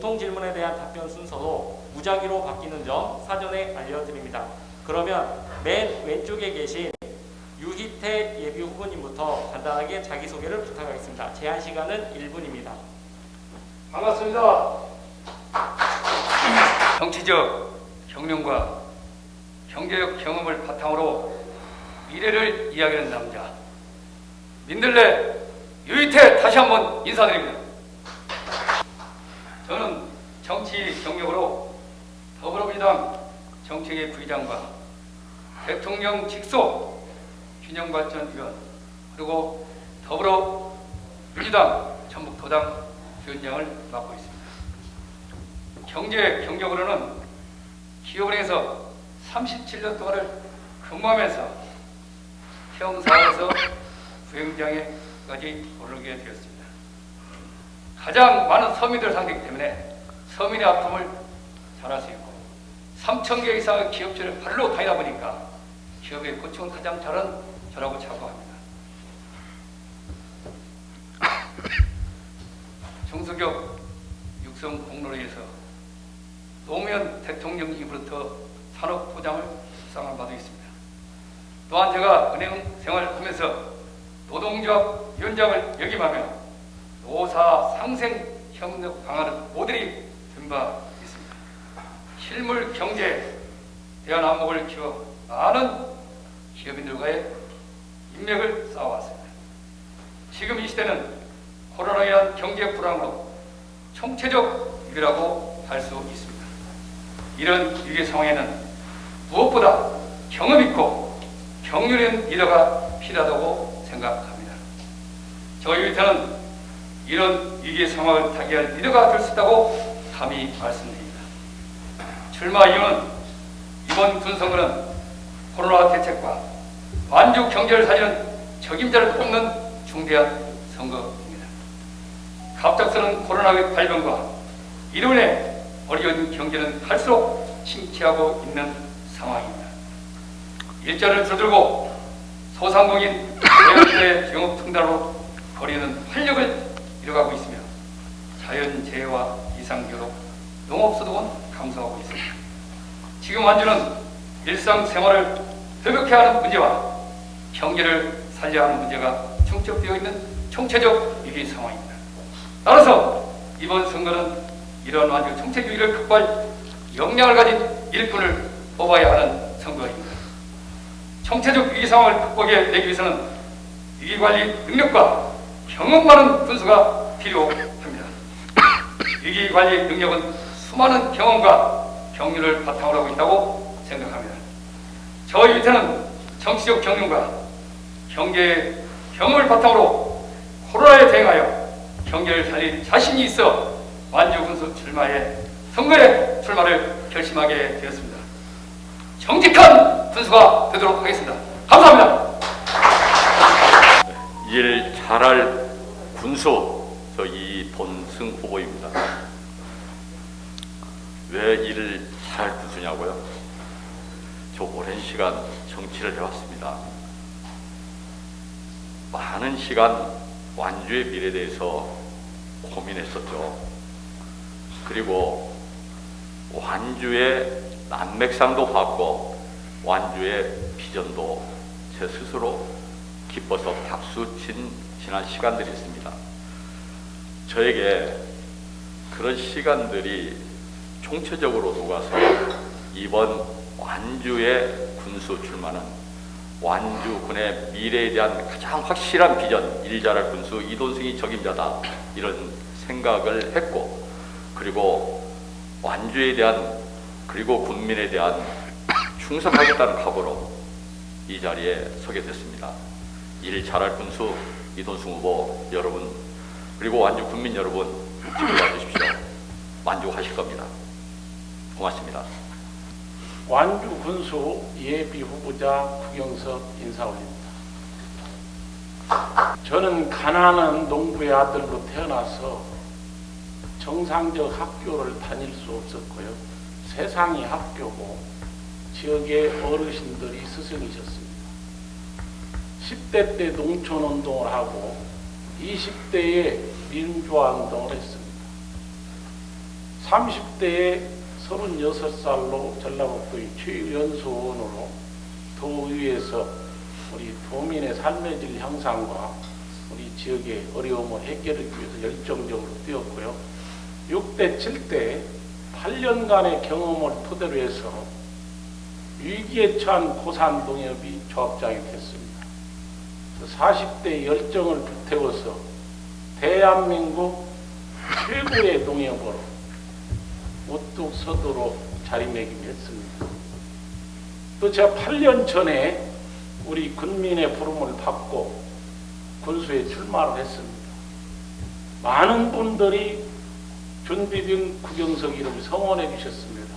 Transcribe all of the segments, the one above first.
공통 질문에 대한 답변 순서도 무작위로 바뀌는 점 사전에 알려드립니다. 그러면 맨 왼쪽에 계신 유희태 예비 후보님부터 간단하게 자기소개를 부탁하겠습니다. 제한 시간은 1분입니다. 반갑습니다. 정치적 경륜과 경제적 경험을 바탕으로 미래를 이야기하는 남자 민들레 유희태 다시 한번 인사드립니다. 저는 정치 경력으로 더불어민주당 정책위 부의장과 대통령 직속 균형발전위원 그리고 더불어민주당 전북도당 위원장을 맡고 있습니다. 경제 경력으로는 기업은행에서 37년 동안을 근무하면서 태영사에서 부행장에까지 오르게 되었습니다. 가장 많은 서민들을 상대하기 때문에 서민의 아픔을 잘 알 수 있고 3,000개 이상의 기업체를 발로 다니다 보니까 기업의 고충을 가장 잘한 저라고 자부합니다. 정수경 육성 공로에 의해서 노무현 대통령 입으로부터 산업부장을 수상을 받고 있습니다. 또한 제가 은행 생활하면서 노동조합 위원장을 역임하며 노사 상생 협력 방안을 모델이 된 바 있습니다. 실물 경제에 대한 안목을 키워 많은 기업인들과의 인맥을 쌓아왔습니다. 지금 이 시대는 코로나에 의한 경제 불황으로 총체적 위기라고 할 수 있습니다. 이런 위기 상황에는 무엇보다 경험 있고 경륜 있는 리더가 필요하다고 생각합니다. 저희 유희태는 이런 위기 상황을 타개할 리더가 될 수 있다고 감히 말씀드립니다. 출마 이유는 이번 군선거는 코로나 대책과 완주 경제를 살리는 적임자를 뽑는 중대한 선거입니다. 갑작스러운 코로나 발병과 이로 인해 어려운 경제는 갈수록 침체하고 있는 상황입니다. 일자리를 줄어들고 소상공인 대형주의 영업 중단으로 거리는 활력을 잃어가고 있으며 자연재해와 이상기후로 농업소득은 감소하고 있습니다. 지금 완주는 일상생활을 회복해 하는 문제와 경제를 살려야 하는 문제가 충족되어 있는 총체적 위기 상황입니다. 따라서 이번 선거는 이런 완주 총체적 위기를 극복할 역량을 가진 일꾼을 뽑아야 하는 선거입니다. 총체적 위기 상황을 극복해 내기 위해서는 위기관리 능력과 경험 많은 군수가 필요합니다. 위기관리 능력은 수많은 경험과 경륜을 바탕으로 하고 있다고 생각합니다. 저희 유희태는 정치적 경륜과 경제 경험을 바탕으로 코로나에 대응하여 경제를 살릴 자신이 있어 완주 군수 출마에 선거에 출마를 결심하게 되었습니다. 정직한 군수가 되도록 하겠습니다. 감사합니다. 일 잘할 군수 저 이돈승 후보입니다. 왜 일을 잘할 군수냐고요? 저 오랜 시간 정치를 해왔습니다. 많은 시간 완주의 미래에 대해서 고민했었죠. 그리고 완주의 난맥상도 봤고 완주의 비전도 제 스스로 기뻐서 박수 친 지난 시간들이 있습니다. 저에게 그런 시간들이 총체적으로 녹아서 이번 완주의 군수 출마는 완주군의 미래에 대한 가장 확실한 비전, 일 잘할 군수 이돈승이 적임자다 이런 생각을 했고, 그리고 완주에 대한 그리고 군민에 대한 충성하겠다는 각오로 이 자리에 서게 됐습니다. 일 잘할 군수 이돈승 후보 여러분, 그리고 완주 군민 여러분 지켜봐 주십시오. 만족하실 겁니다. 고맙습니다. 완주 군수 예비 후보자 구경석 인사 올립니다. 저는 가난한 농부의 아들로 태어나서 정상적 학교를 다닐 수 없었고요. 세상이 학교고 지역의 어르신들이 스승이셨습니다. 10대 때 농촌운동을 하고 20대에 민주화 운동을 했습니다. 30대에 36살로 전라북도의 최연소원으로 도의회에서 우리 도민의 삶의 질 향상과 우리 지역의 어려움을 해결하기 위해서 열정적으로 뛰었고요. 6대, 7대 8년간의 경험을 토대로 해서 위기에 처한 고산농협이 조합장이 됐습니다. 40대 열정을 불태워서 대한민국 최고의 농협으로 우뚝 서도록 자리매김했습니다. 또 제가 8년 전에 우리 군민의 부름을 받고 군수에 출마를 했습니다. 많은 분들이 준비된 국영석 이름 성원해 주셨습니다.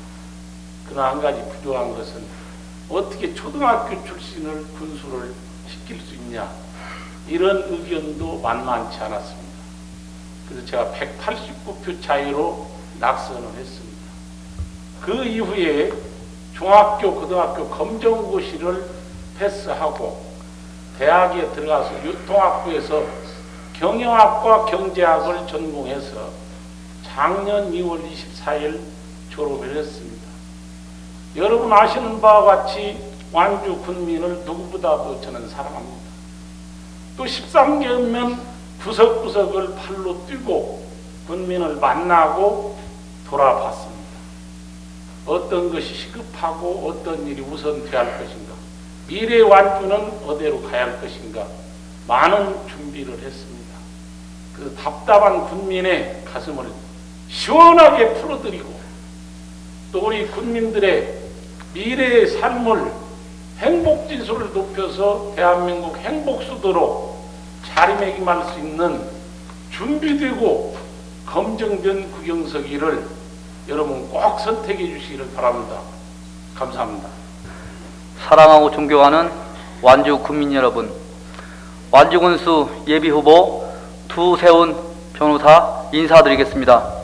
그러나 한 가지 부족한 것은 어떻게 초등학교 출신을 군수를 시킬 수 있냐, 이런 의견도 만만치 않았습니다. 그래서 제가 189표 차이로 낙선을 했습니다. 그 이후에 중학교, 고등학교 검정고시를 패스하고 대학에 들어가서 유통학부에서 경영학과 경제학을 전공해서 작년 2월 24일 졸업을 했습니다. 여러분 아시는 바와 같이 완주 군민을 누구보다도 저는 사랑합니다. 또 13개면 구석구석을 발로 뛰고 군민을 만나고 돌아봤습니다. 어떤 것이 시급하고 어떤 일이 우선돼야 할 것인가, 미래 완주는 어디로 가야 할 것인가, 많은 준비를 했습니다. 그 답답한 군민의 가슴을 시원하게 풀어드리고 또 우리 군민들의 미래의 삶을 행복지수를 높여서 대한민국 행복수도로 자리매김할 수 있는 준비되고 검증된 국영석이를 여러분 꼭 선택해 주시기를 바랍니다. 감사합니다. 사랑하고 존경하는 완주 군민 여러분, 완주군수 예비후보 두세훈 변호사 인사드리겠습니다.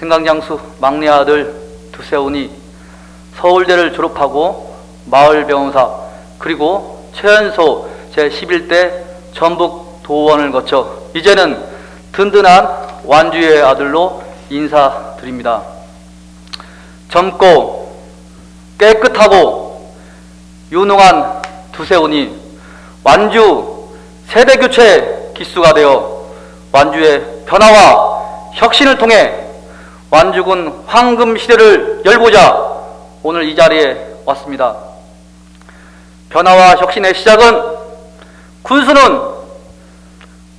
생강장수 막내 아들 두세훈이 서울대를 졸업하고 마을변호사 그리고 최연소 제11대 전북도원을 거쳐 이제는 든든한 완주의 아들로 인사드립니다. 젊고 깨끗하고 유능한 두세훈이 완주 세대교체 기수가 되어 완주의 변화와 혁신을 통해 완주군 황금시대를 열고자 오늘 이 자리에 왔습니다. 변화와 혁신의 시작은 군수는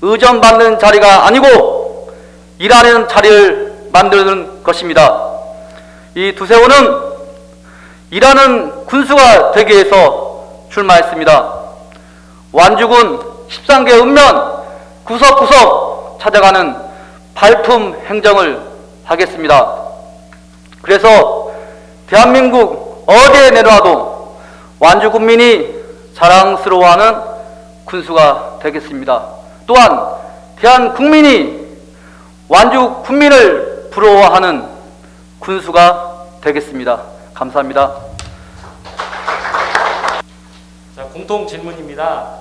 의전받는 자리가 아니고 일하는 자리를 만드는 것입니다. 이 두세훈은 일하는 군수가 되기 위해서 출마했습니다. 완주군 13개 읍면 구석구석 찾아가는 발품 행정을 하겠습니다. 그래서 대한민국 어디에 내려와도 완주 군민이 자랑스러워하는 군수가 되겠습니다. 또한 대한 국민이 완주 군민을 부러워하는 군수가 되겠습니다. 감사합니다. 자, 공통 질문입니다.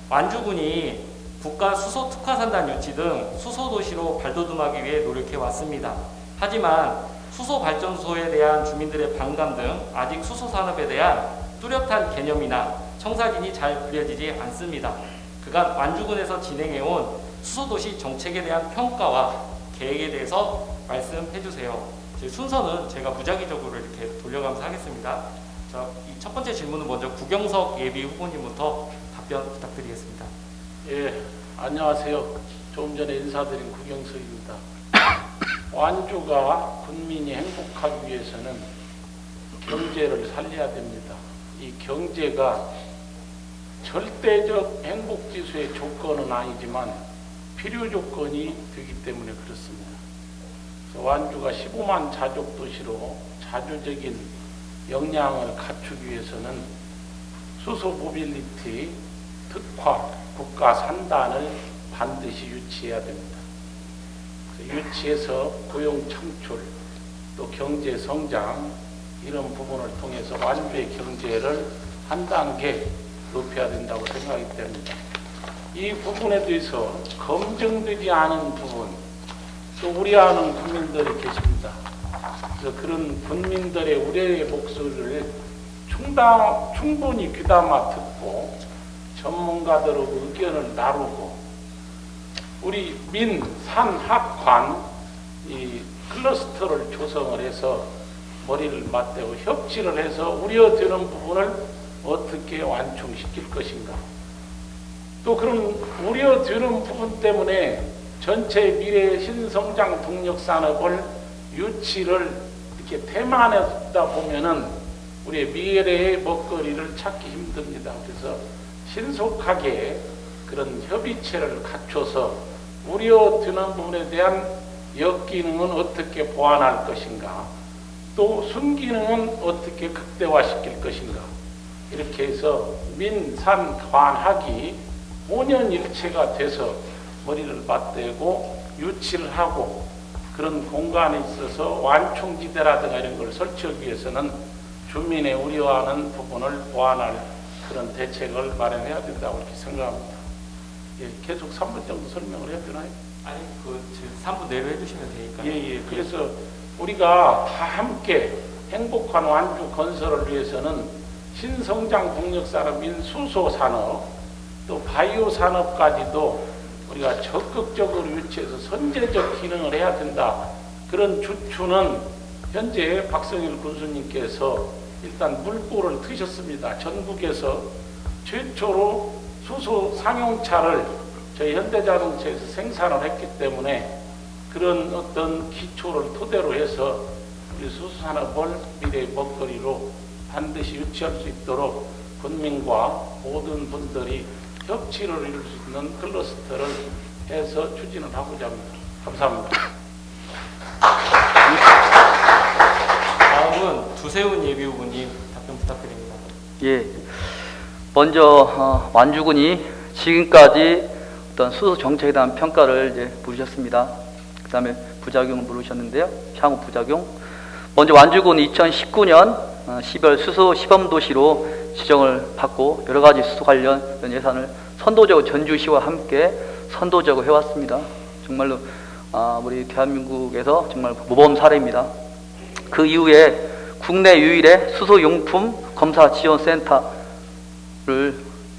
완주군이 국가 수소특화산단 유치 등 수소도시로 발돋움하기 위해 노력해 왔습니다. 하지만 수소발전소에 대한 주민들의 반감 등 아직 수소산업에 대한 뚜렷한 개념이나 청사진이 잘 그려지지 않습니다. 그간 완주군에서 진행해온 수소도시 정책에 대한 평가와 계획에 대해서 말씀해 주세요. 제 순서는 제가 무작위적으로 이렇게 돌려가면서 하겠습니다. 자, 이 첫 번째 질문은 먼저 국영석 예비 후보님부터 답변 부탁드리겠습니다. 예, 안녕하세요. 조금 전에 인사드린 국영석입니다. 완주가 군민이 행복하기 위해서는 경제를 살려야 됩니다. 이 경제가 절대적 행복지수의 조건은 아니지만 필요 조건이 되기 때문에 그렇습니다. 그래서 완주가 15만 자족 도시로 자주적인 역량을 갖추기 위해서는 수소 모빌리티 특화 국가 산단을 반드시 유치해야 됩니다. 유치해서 고용 창출 또 경제 성장 이런 부분을 통해서 완주의 경제를 한 단계 높여야 된다고 생각이 됩니다. 이 부분에 대해서 검증되지 않은 부분, 또 우려하는 국민들이 계십니다. 그래서 그런 국민들의 우려의 목소리를 충분히 귀담아 듣고 전문가들의 의견을 나누고 우리 민, 산, 학, 관 이 클러스터를 조성을 해서 머리를 맞대고 협치를 해서 우려되는 부분을 어떻게 완충시킬 것인가. 또 그런 우려되는 부분 때문에 전체 미래 신성장 동력 산업을 유치를 이렇게 태만하다 보면은 우리의 미래의 먹거리를 찾기 힘듭니다. 그래서 신속하게 그런 협의체를 갖춰서 우려되는 부분에 대한 역기능은 어떻게 보완할 것인가, 또 순기능은 어떻게 극대화시킬 것인가, 이렇게 해서 민, 산, 관, 학이 5년 일체가 돼서 머리를 맞대고 유치를 하고 그런 공간에 있어서 완충지대라든가 이런 걸 설치하기 위해서는 주민의 우려하는 부분을 보완할 그런 대책을 마련해야 된다고 이렇게 생각합니다. 예, 계속 3분 정도 설명을 해야 되나요? 아니, 3분 내로 해주시면 되니까요. 예. 그래서 우리가 다 함께 행복한 완주 건설을 위해서는 신성장 동력 산업인 수소 산업, 또 바이오 산업까지도 우리가 적극적으로 유치해서 선제적 기능을 해야 된다. 그런 주추는 현재 박성일 군수님께서 일단 물꼬를 트셨습니다. 전국에서 최초로 수소 상용차를 저희 현대자동차에서 생산을 했기 때문에 그런 어떤 기초를 토대로 해서 우리 수소산업을 미래의 먹거리로 반드시 유치할 수 있도록 국민과 모든 분들이 협치를 이룰 수 있는 클러스터를 해서 추진을 하고자 합니다. 감사합니다. 다음은 두세훈 예비후보님 답변 부탁드립니다. 예. 먼저 완주군이 지금까지 어떤 수소 정책에 대한 평가를 이제 물으셨습니다. 그 다음에 부작용을 물으셨는데요. 향후 부작용. 먼저 완주군 2019년 12월 수소 시범도시로 지정을 받고 여러 가지 수소 관련 예산을 선도적으로 전주시와 함께 선도적으로 해왔습니다. 정말로 우리 대한민국에서 정말 모범 사례입니다. 그 이후에 국내 유일의 수소용품 검사 지원센터를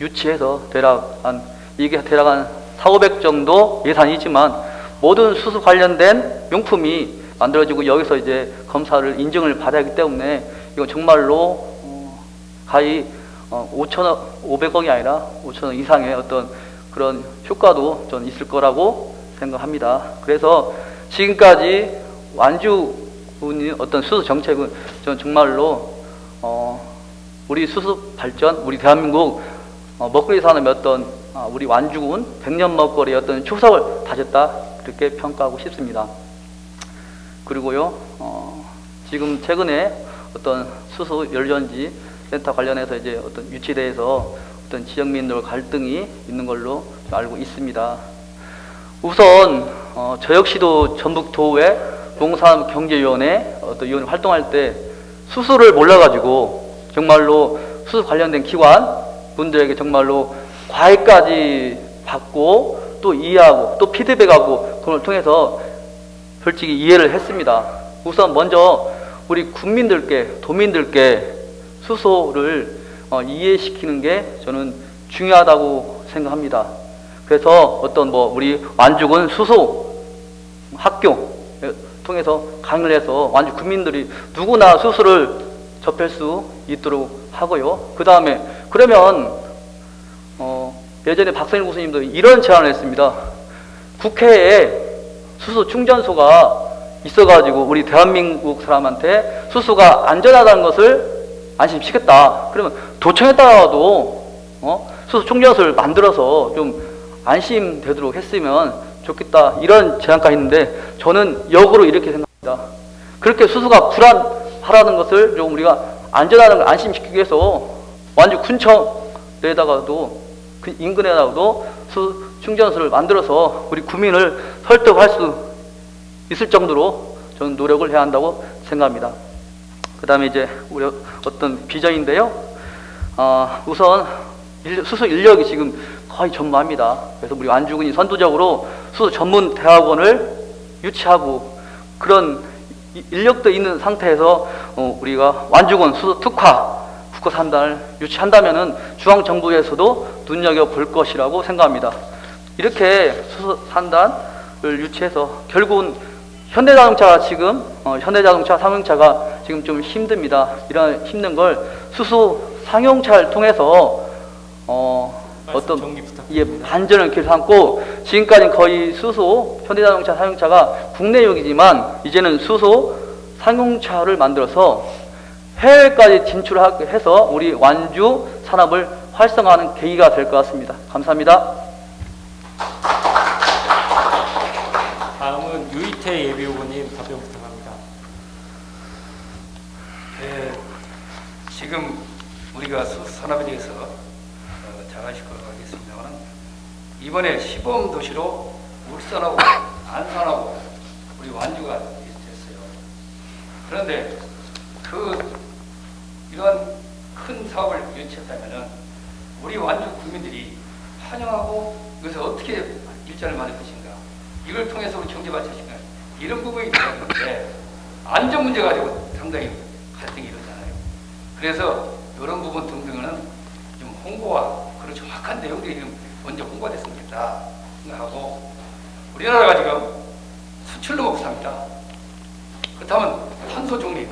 유치해서 대략 한 4,500 정도 예산이지만 모든 수소 관련된 용품이 만들어지고 여기서 이제 검사를 인증을 받아야 하기 때문에 이건 정말로 가히 500억이 아니라 5천억 이상의 어떤 그런 효과도 전 있을 거라고 생각합니다. 그래서 지금까지 완주군이 어떤 수소 정책은 전 정말로 우리 수소 발전, 우리 대한민국 먹거리 산업의 어떤 우리 완주군 100년 먹거리의 어떤 초석을 다졌다 그렇게 평가하고 싶습니다. 그리고요 지금 최근에 어떤 수소 열전지 센터 관련해서 이제 어떤 유치대에서 어떤 지역민들 갈등이 있는 걸로 알고 있습니다. 우선 저 역시도 전북도의 농산경제위원회 어떤 위원 활동할 때 수소를 몰라가지고 정말로 수소 관련된 기관 분들에게 정말로 과외까지 받고 또 이해하고 또 피드백하고 그걸 통해서 솔직히 이해를 했습니다. 우선 먼저 우리 국민들께 도민들께 수소를 이해시키는 게 저는 중요하다고 생각합니다. 그래서 어떤 우리 완주군 수소 학교 통해서 강의를 해서 완주 국민들이 누구나 수소를 접할 수 있도록 하고요. 그 다음에 그러면 예전에 박성일 교수님도 이런 제안을 했습니다. 국회에 수소 충전소가 있어가지고 우리 대한민국 사람한테 수소가 안전하다는 것을 안심시켰다. 그러면 도청에다가도 수소 충전소를 만들어서 좀 안심되도록 했으면 좋겠다. 이런 제안까지 있는데 저는 역으로 이렇게 생각합니다. 그렇게 수소가 불안하다는 것을 좀 우리가 안전하다는 걸 안심시키기 위해서 완주 군청에다가도 그 인근에다가도 수소 충전소를 만들어서 우리 국민을 설득할 수 있을 정도로 저는 노력을 해야 한다고 생각합니다. 그 다음에 이제 우리 어떤 비전인데요. 우선 수소 인력이 지금 거의 전무합니다. 그래서 우리 완주군이 선도적으로 수소 전문 대학원을 유치하고 그런 인력도 있는 상태에서 우리가 완주군 수소 특화 국가 3단을 유치한다면은 중앙 정부에서도 눈여겨 볼 것이라고 생각합니다. 이렇게 수소 3단을 유치해서 결국은 현대자동차가 지금 현대자동차 상용차가 지금 좀 힘듭니다. 이런 힘든 걸 수소 상용차를 통해서 어떤 정리 부탁드립니다. 반전을 길삼고 지금까지는 거의 수소 현대자동차 상용차가 국내용이지만 이제는 수소 상용차를 만들어서 해외까지 진출해서 우리 완주 산업을 활성화하는 계기가 될 것 같습니다. 감사합니다. 다음은 유이태 예비후보님 답변 부탁합니다. 네, 지금 우리가 수산업에 대해서 잘 아실 거라고 하겠습니다만 이번에 시범 도시로 울산하고 안산하고 우리 완주가 됐어요. 그런데 이러한 큰 사업을 유치했다면은 우리 완주 국민들이 환영하고 이것을 어떻게 일자리를 만들 것인가, 이걸 통해서 우리 경제 발전할 것인가, 이런 부분이 있는데 안전 문제 가지고 상당히 갈등이 이루어지잖아요. 그래서 이런 부분 등등은 좀 홍보와 그런 정확한 내용들이 먼저 홍보가 됐으면 좋겠다 생각하고, 우리나라가 지금 수출로 먹고 삽니다. 그렇다면 탄소 중립,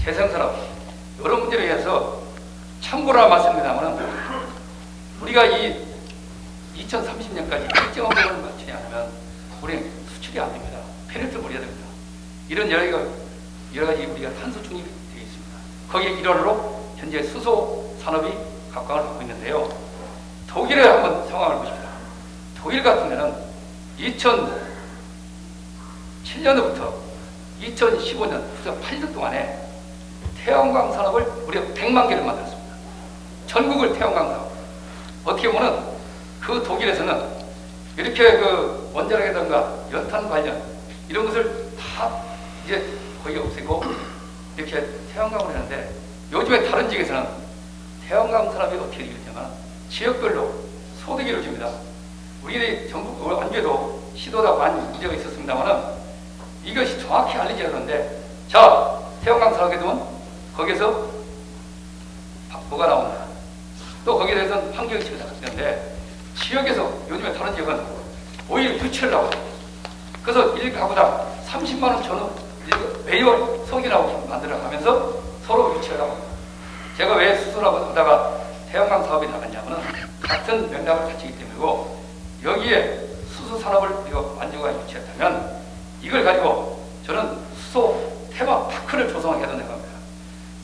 재생산업 여러 문제에 의해서 참고로 말씀드립니다만 우리가 이 2030년까지 일정한 부분을 맞추지 않으면 우리는 수출이 안 됩니다. 페널티를 물어야 됩니다. 이런 여러 가지 우리가 탄소 중립이 되어 있습니다. 거기에 일환으로 현재 수소 산업이 각광을 받고 있는데요. 독일의 한번 상황을 보십시오. 독일 같은 데는 2007년부터 2015년 8년 동안에 태양광 산업을 우리가 100만 개를 만들었습니다. 전국을 태양광 사업. 어떻게 보면 그 독일에서는 이렇게 그 원자력이라든가 연탄 관련 이런 것을 다 이제 거의 없애고 이렇게 태양광을 하는데, 요즘에 다른 지역에서는 태양광 산업이 어떻게 되겠냐면 지역별로 소득이 이루어집니다. 우리 전국 완주에도 시도다 많이 문제가 있었습니다만 이것이 정확히 알려지지 않는데, 자, 태양광 산업에 되면 거기서 뭐가 나온다. 또 거기에 대해서는 환경이 치료되는데, 지역에서 요즘에 다른 지역은 오히려 유치를 하고, 그래서 1가구당 30만 원 전후 매월 석유라고 만들어가면서 서로 유치를 하고. 제가 왜 수소라고 하다가 태양광 사업이 나갔냐면 같은 맥락을 갖추기 때문이고, 여기에 수소 산업을 우리가 완주가 유치했다면 이걸 가지고 저는 수소 테마파크를 조성하게 해야 된다고 합니다.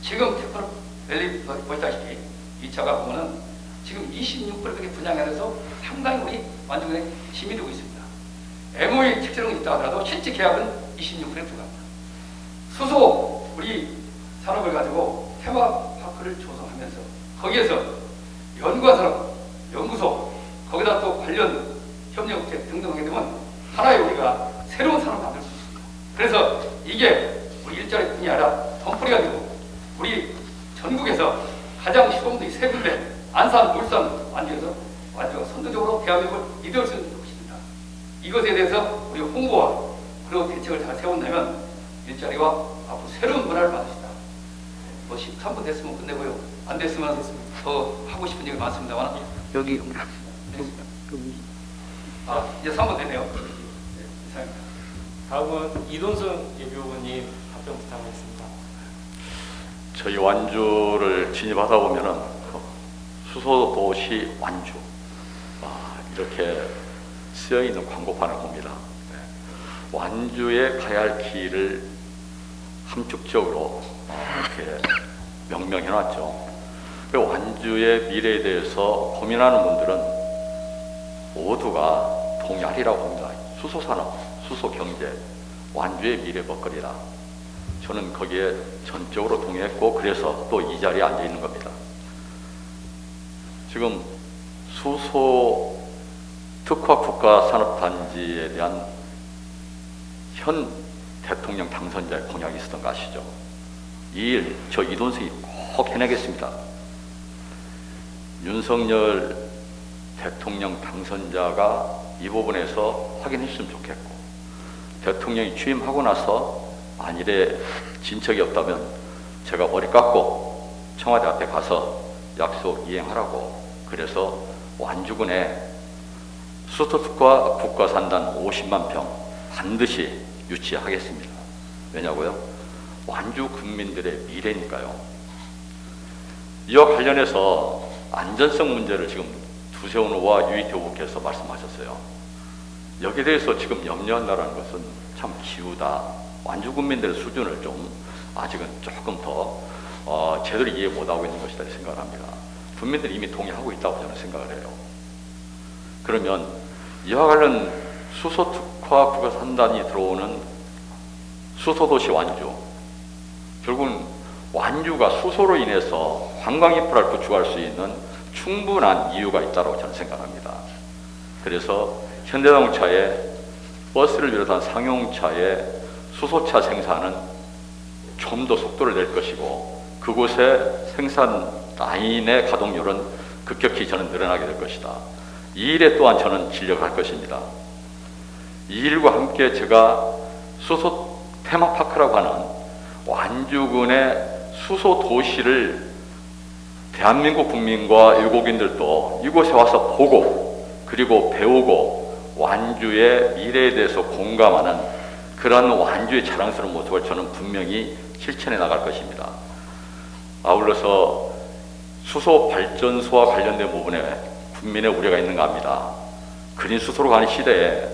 지금 테크노밸리 보시다시피 이 차가 보면은 지금 26%의 분양해서 상당히 우리 완주에 힘이 되고 있습니다. MOE 책정이 있다 하더라도 실제 계약은 26%에 불과합니다. 수소 우리 산업을 가지고 테마파크를 조성하면서 거기에서 연구화산업, 연구소, 거기다 또 관련 협력업체 등등 하게 되면 하나의 우리가 새로운 산업을 만들 수 있습니다. 그래서 이게 우리 일자리뿐이 아니라 덤풀이가 되고 우리 전국에서 가장 시범들이 세 군데, 안산, 울산, 완주에서 완주가 선도적으로 대한민국을 이끌 수 있는 곳입니다. 이것에 대해서 우리 홍보와 그리고 대책을 잘 세운다면 일자리와 앞으로 새로운 문화를 만들 수 있다. 뭐 13분 됐으면 끝내고요. 안 됐으면 더 하고 싶은 얘기 많습니다만 여기 이제 3분 되네요. 네, 이상입니다. 다음은 이돈순 예비후보님 답변 부탁하겠습니다. 저희 완주를 진입하다 보면은 수소도시 완주 이렇게 쓰여 있는 광고판을 봅니다. 완주에 가야 할 길을 함축적으로 이렇게 명명해놨죠. 완주의 미래에 대해서 고민하는 분들은 모두가 동의하리라고 봅니다. 수소산업, 수소경제, 완주의 미래 먹거리다. 저는 거기에 전적으로 동의했고, 그래서 또 이 자리에 앉아 있는 겁니다. 지금 수소 특화 국가산업단지에 대한 현 대통령 당선자의 공약이 있었던 거 아시죠? 이 일 저 이돈승이 꼭 해내겠습니다. 윤석열 대통령 당선자가 이 부분에서 확인해 주셨으면 좋겠고, 대통령이 취임하고 나서 만일에 진척이 없다면 제가 머리 깎고 청와대 앞에 가서 약속 이행하라고, 그래서 완주군에 수소특화 국가산단 50만 평 반드시 유치하겠습니다. 왜냐고요? 완주 국민들의 미래니까요. 이와 관련해서 안전성 문제를 지금 두세훈 후보와 유이태 후보께서 말씀하셨어요. 여기에 대해서 지금 염려한다는 것은 참 기우다. 완주 국민들의 수준을 좀 아직은 조금 더 제대로 이해 못하고 있는 것이다 생각을 합니다. 국민들이 이미 동의하고 있다고 저는 생각을 해요. 그러면 이와 관련 수소특화 국가산단이 들어오는 수소도시 완주, 결국은 완주가 수소로 인해서 관광인프라를 구축할 수 있는 충분한 이유가 있다고 저는 생각합니다. 그래서 현대자동차의 버스를 비롯한 상용차의 수소차 생산은 좀 더 속도를 낼 것이고, 그곳의 생산 라인의 가동률은 급격히 저는 늘어나게 될 것이다. 이 일에 또한 저는 진력할 것입니다. 이 일과 함께 제가 수소 테마파크라고 하는 완주군의 수소 도시를 대한민국 국민과 외국인들도 이곳에 와서 보고, 그리고 배우고 완주의 미래에 대해서 공감하는 그런 완주의 자랑스러운 모습을 저는 분명히 실천해 나갈 것입니다. 아울러서 수소 발전소와 관련된 부분에 국민의 우려가 있는가 합니다. 그린 수소로 가는 시대에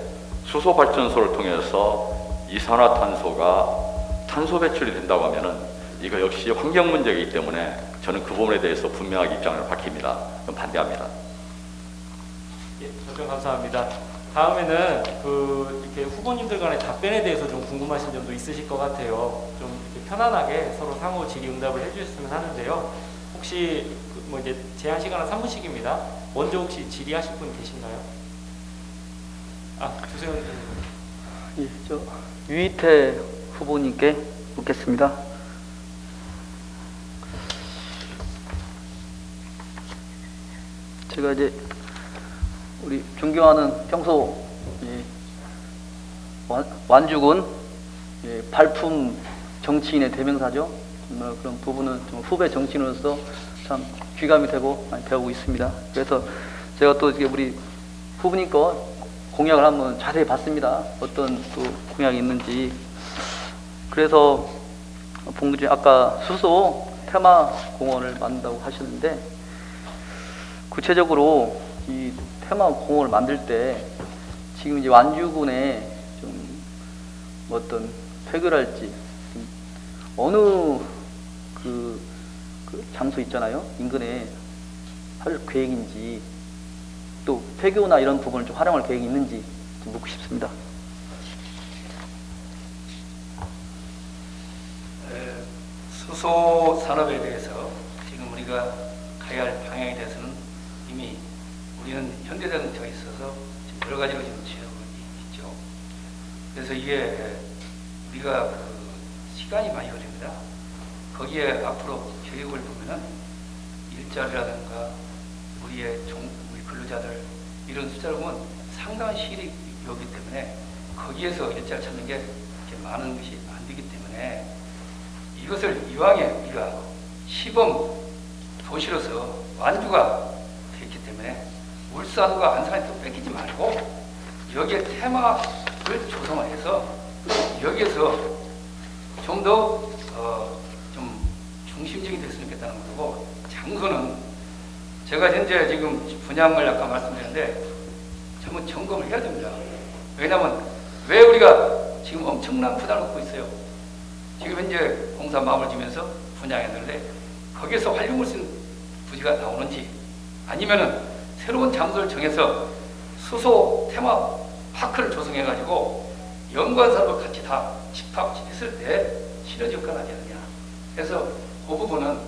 수소 발전소를 통해서 이산화탄소가 탄소 배출이 된다고 하면은 이거 역시 환경 문제이기 때문에 저는 그 부분에 대해서 분명하게 입장을 밝힙니다. 그럼 반대합니다. 예, 답변 감사합니다. 다음에는 이렇게 후보님들 간의 답변에 대해서 좀 궁금하신 점도 있으실 것 같아요. 좀 이렇게 편안하게 서로 상호 질의응답을 해주셨으면 하는데요. 혹시 뭐 이제 제한 시간은 3분씩입니다. 먼저 혹시 질의하실 분 계신가요? 주세요. 예, 저 유이태 후보님께 묻겠습니다. 제가 이제 우리 존경하는 평소 완주군 발품 정치인의 대명사죠. 정말 그런 부분은 좀 후배 정치인으로서 참 귀감이 되고 많이 배우고 있습니다. 그래서 제가 또 이게 우리 후보님 거 공약을 한번 자세히 봤습니다. 어떤 또 공약이 있는지. 그래서 본 중에 아까 수소 테마 공원을 만든다고 하셨는데, 구체적으로 이 테마 공원을 만들 때 지금 이제 완주군에 좀 어떤 폐교랄지 어느 그 장소 있잖아요. 인근에 할 계획인지, 또 폐교나 이런 부분을 좀 활용할 계획이 있는지 좀 묻고 싶습니다. 수소 산업에 대해서 지금 우리가 가야 할 방향에 대해서는 이미 우리는 현대자동차에 있어서 지금 여러 가지로 지금 취하고 있죠. 그래서 이게 우리가 시간이 많이 걸립니다. 거기에 앞으로 교육을 보면은 일자리라든가 우리 근로자들 이런 숫자를 보면 상당한 시일이 오기 때문에 거기에서 일자리 찾는 게 이렇게 많은 것이 안 되기 때문에 이것을 이왕에 우리가 시범 도시로서 완주가 됐기 때문에 울산과 안산에 또 뺏기지 말고 여기에 테마를 조성해서 여기에서 좀 더 좀 중심적이 됐으면 좋겠다는 거고, 장소는 제가 현재 지금 분양을 아까 말씀드렸는데 한번 점검을 해야 됩니다. 왜냐하면 왜 우리가 지금 엄청난 부담을 갖고 있어요. 지금 현재 공사 마음을 지면서 분양했는데 거기에서 활용할 수 있는 부지가 나오는지, 아니면은 새로운 장소를 정해서 수소 테마 파크를 조성해 가지고 연관산업을 같이 다 집합했을 때 시너지 효과가 나지 않느냐. 그래서 그 부분은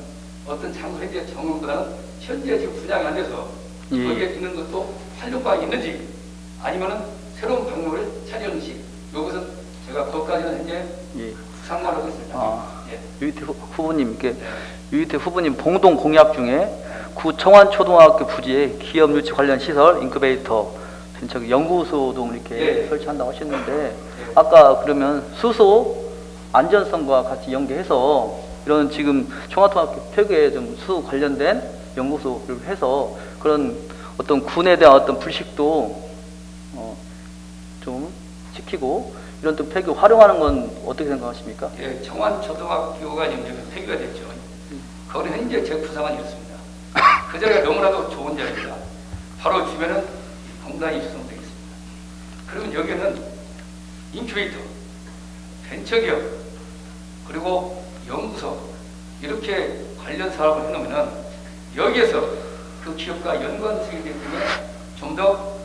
어떤 장소에 대한 정원보다는 현재 지금 분양이 안 돼서 거기에 있는 것도 활용방이 있는지, 아니면은 새로운 방법을 찾았는지, 이것은 제가 그것까지는 현재 상관하고 있습니다. 유이태 후보님께 유이태 후보님 공동 공약 중에 구 청완초등학교 부지에 기업 유치 관련 시설 인큐베이터 저기 연구소도 이렇게 네. 설치한다고 하셨는데 아까 그러면 수소 안전성과 같이 연계해서 이런 지금 청와통학교 폐교에 좀 수소 관련된 연구소를 해서 그런 어떤 군에 대한 어떤 불식도 좀 지키고 이런 또 폐교 활용하는 건 어떻게 생각하십니까? 예, 청안초등학교가 지금 폐교가 됐죠. 거기는 현재 제 부상은 이렇습니다. 그 자리가 너무나도 좋은 자리입니다. 바로 주변은 공단이 조성되어 있습니다. 그러면 여기는 인큐베이터, 벤처기업, 그리고 연구소 이렇게 관련 사업을 해놓으면 여기에서 그 기업과 연관성이 되기 때문에 좀 더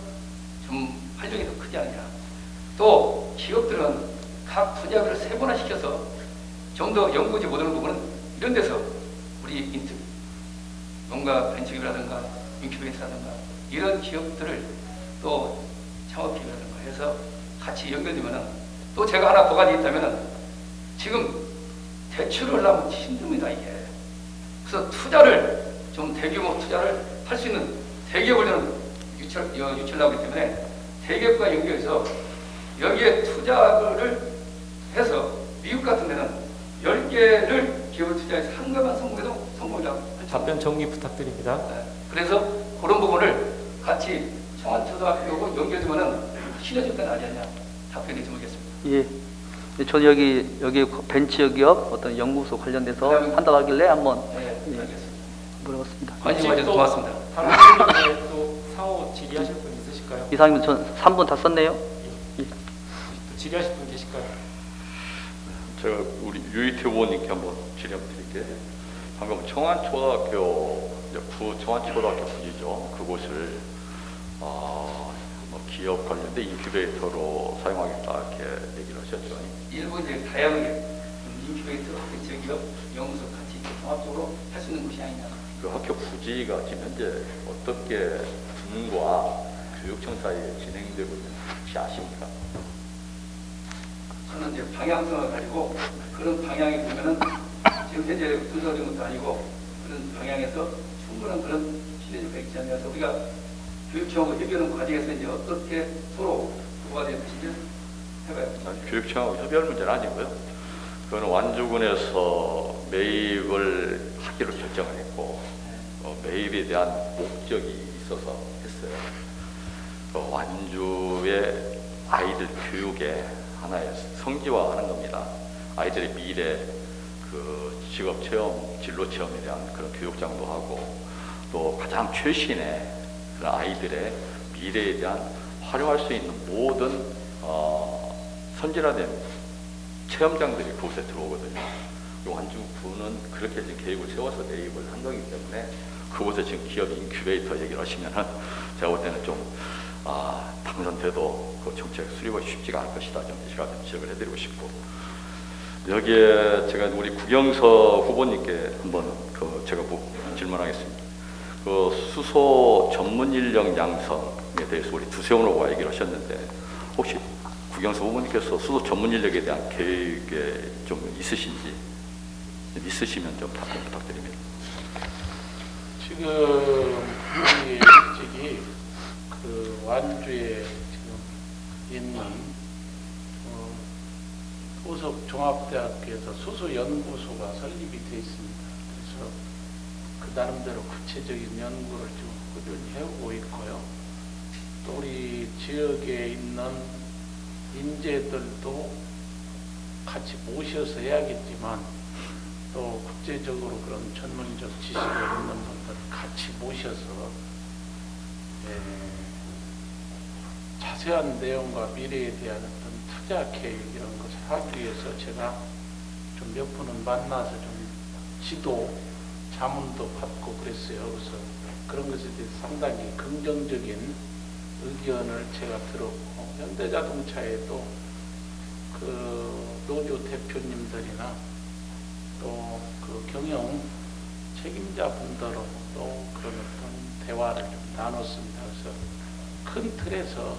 활용이 더 크지 않느냐. 또 기업들은 각 투자비를 세분화시켜서 좀 더 연구지 못하는 부분은 이런 데서 우리 뭔가 벤처기업이라든가 인큐베이터라든가 이런 기업들을 또 창업기업이라든가 해서 같이 연결되면은 또 제가 하나 보관이 있다면은 지금 대출을 하려면 힘듭니다 이게. 그래서 투자를 좀 대규모 투자를 할 수 있는 대기업을 저는 유치하려고 하기 때문에 대기업과 연결해서 여기에 투자를 해서 미국 같은 데는 10개를 기업을 투자해서 한 개만 성공해도 성공이라고 답변 정리 부탁드립니다. 네. 그래서 그런 부분을 같이 청안초등학교하고 연결되면은 신여질 건 아니냐 답변이 드리겠습니다. 예. 저는 여기 벤처기업 어떤 연구소 관련돼서 그다음에 한다고 하길래 한번 네, 예, 알겠습니다. 물어봤습니다. 관심 가져서 고맙습니다. 다른 분들 또 상호 질의하실 분 있으실까요? 이상이면 전 3분 다 썼네요. 예. 또 질의하실 분 계실까요? 제가 우리 유이태 의원님께 한번 질의 한번 드릴게요. 방금 청안초등학교, 청안초등학교 부지죠. 그곳을 뭐 기업 관련된 인큐베이터로 사용하겠다 이렇게 얘기를 하셨죠. 일부 이제 다양하게 인큐베이터, 벤처기업, 연구소 같이 종합적으로 할 수 있는 곳이 아니냐. 그 학교 부지가 지금 현재 어떻게 군과 교육청 사이에 진행되고 있는지 혹시 아십니까? 저는 이제 방향성을 가지고 그런 방향이 보면은 지금 현재 분석된 것도 아니고 그런 방향에서 충분한 그런 신뢰도가 있지 않냐. 그래서 우리가 교육청하고 협의하는 과정에서 이제 어떻게 서로 도와야 될 것인지 해봐야 됩니다. 아니, 교육청하고 협의할 문제는 아니고요. 그거는 완주군에서 매입을 하기로 결정을 했고 매입에 대한 목적이 있어서 했어요. 그 완주의 아이들 교육의 하나의 성지화하는 겁니다. 아이들의 미래, 그 직업 체험, 진로 체험에 대한 그런 교육장도 하고 또 가장 최신의 그런 아이들의 미래에 대한 활용할 수 있는 모든 선진화된 체험장들이 그곳에 들어오거든요. 완주군은 그렇게 지금 계획을 세워서 매입을 한 거기 때문에 그곳에 지금 기업 인큐베이터 얘기를 하시면은 제가 볼 때는 좀 당선돼도 그 정책 수립이 쉽지가 않을 것이다. 좀 제가 좀 지적을 해드리고 싶고 여기에 제가 우리 구경서 후보님께 한번 제가 질문하겠습니다. 그 수소 전문 인력 양성에 대해서 우리 두세훈 후보가 얘기를 하셨는데 혹시 구경서 후보님께서 수소 전문 인력에 대한 계획에 좀 있으시면 좀 답변 부탁드립니다. 지금 우리 저기 그 완주에 지금 있는 소속 종합대학교에서 수소 연구소가 설립이 되어 있습니다. 그래서 그 나름대로 구체적인 연구를 지금 꾸준히 해오고 있고요. 또 우리 지역에 있는 인재들도 같이 모셔서 해야겠지만 또 국제적으로 그런 전문적 지식을 있는 분들 같이 모셔서 자세한 내용과 미래에 대한 어떤 투자 계획 이런 것을 하기 위해서 제가 좀 몇 분은 만나서 좀 지도 자문도 받고 그랬어요. 그래서 그런 것에 대해서 상당히 긍정적인 의견을 제가 들었고 현대자동차에도 그 노조 대표님들이나 또 그 경영 책임자분들하고 또 그런 어떤 대화를 좀 나눴습니다. 그래서 큰 틀에서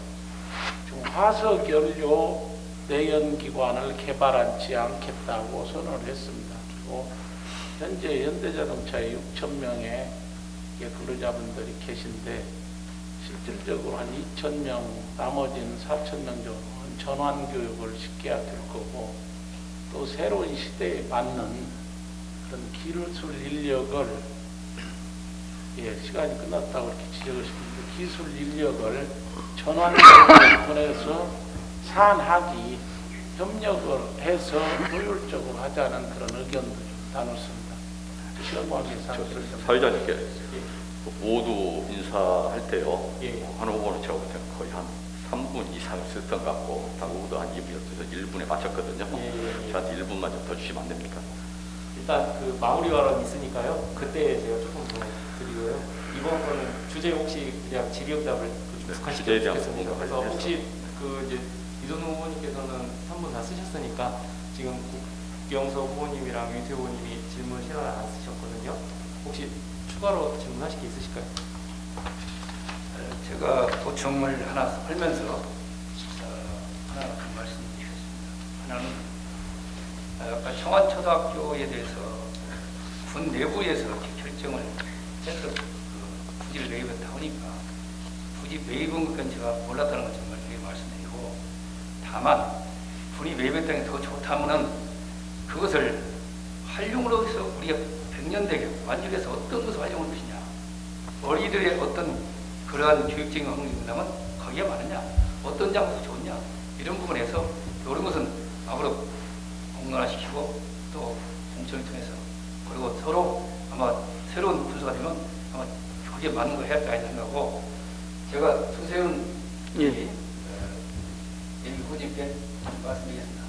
좀 화석연료 내연기관을 개발하지 않겠다고 선언을 했습니다. 그리고 현재 현대자동차에 6,000명의 근로자분들이 계신데 실질적으로 한 2,000명, 나머지는 4,000명 정도 전환 교육을 시켜야 될 거고, 또 새로운 시대에 맞는 그런 기술 인력을, 시간이 끝났다고 이렇게 지적을 시켰는데, 기술 인력을 전환 교육을 보내서 산학이 협력을 해서 효율적으로 하자는 그런 의견도 좀 나눴습니다. 시간 관계상 사회자님께 모두 인사할 때요. 예. 한 후보는 제가 볼 때는 거의 한 3분 이상을 썼던 것 같고, 다른 후보도 한 2분이어서 1분에 맞췄거든요. 예. 저한테 1분만 좀 더 주시면 안 됩니까? 일단 그 마무리 발언 있으니까요. 그때 제가 조금 더 드리고요. 이번 거는 주제 혹시 그냥 질의응답을 네, 북한시켜 주제에 대한 주겠습니다. 그래서 부분을 혹시 그 이제 이돈 후보님께서는 3분 다 쓰셨으니까 지금 국경서 후보님이랑 윤태 후보님이 질문 시간을 안 쓰셨거든요. 혹시 추가로 질문하실 게 있으실까요? 제가 보충을 하나 하면서 하나 말씀드리겠습니다. 하나는 아까 청안초등학교에 대해서 군 내부에서 이렇게 결정을 해서 부지를 매입했다 하니까 부지 매입은 건 제가 몰랐다는 건 정말 되게 말씀드리고, 다만 군이 매입했다는 게 더 좋다면은 그것을 활용으로 해서 우리가 100년대에 완주해서 어떤 것을 활용할 것이냐, 어린이들의 어떤 그러한 교육적인 환경이 된다면 거기에 많으냐, 어떤 장소가 좋냐, 이런 부분에서 이런 것은 앞으로 공론화시키고 또 공청을 통해서, 그리고 서로 아마 새로운 분수가 되면 아마 그게 맞는 거 해야 할까 생각하고, 제가 수세훈 예. 후보님께 말씀드리겠습니다.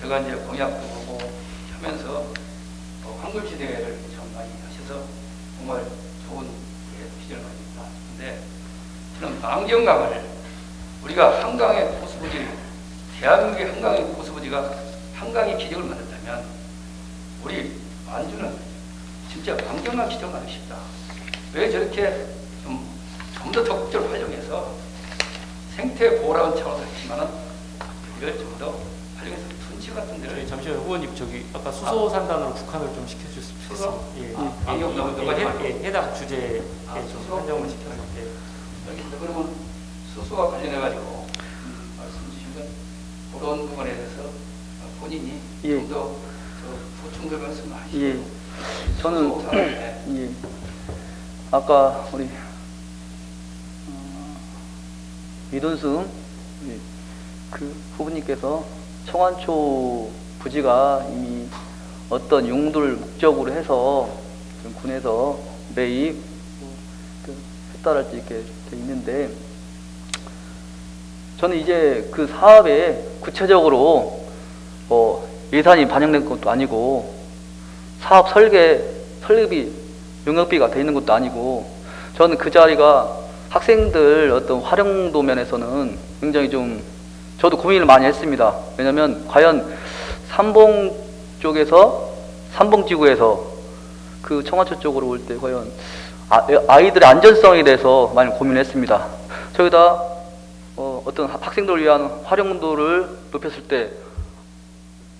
제가 이제 공약도 보고 하면서 황금시대를 참 많이 하셔서 정말 좋은 시절을 많이 봤는데, 저는 만경강을 우리가 한강의 호수부지, 대한민국의 한강의 호수부지가 한강의 기적을 만든다면 우리 완주는 진짜 만경강 기적을 만들고 싶다. 왜 저렇게 좀 더 적극적으로 활용해서 생태 보호라는 차원도 있지만은 이걸 좀 더 활용해서 둔치 같은 데를. 저희 잠시만요, 후보님. 저기 아까 수소 산단으로 국한을 좀 시켜주셨으면 수소? 좋겠습니다. 해당 주제에 좀 한정을 시켜서. 여기 그러면 수소와 관련해가지고 말씀 주신 건 그런 부분에 대해서 본인이 예. 좀 더 보충된 말씀을 하시고. 예. 저는 수소 산업에 예. 아까 우리 이돈승 그 후보님께서 청안초 부지가 이미 어떤 용도를 목적으로 해서 지금 군에서 매입 했다랄지 이렇게 돼 있는데, 저는 이제 그 사업에 구체적으로 예산이 반영된 것도 아니고, 사업 설립이 용역비가 돼 있는 것도 아니고, 저는 그 자리가 학생들 어떤 활용도 면에서는 굉장히 좀 저도 고민을 많이 했습니다. 왜냐면 과연 삼봉 지구에서 그 청안초 쪽으로 올 때 과연 아이들의 안전성에 대해서 많이 고민을 했습니다. 저기다 어떤 학생들을 위한 활용도를 높였을 때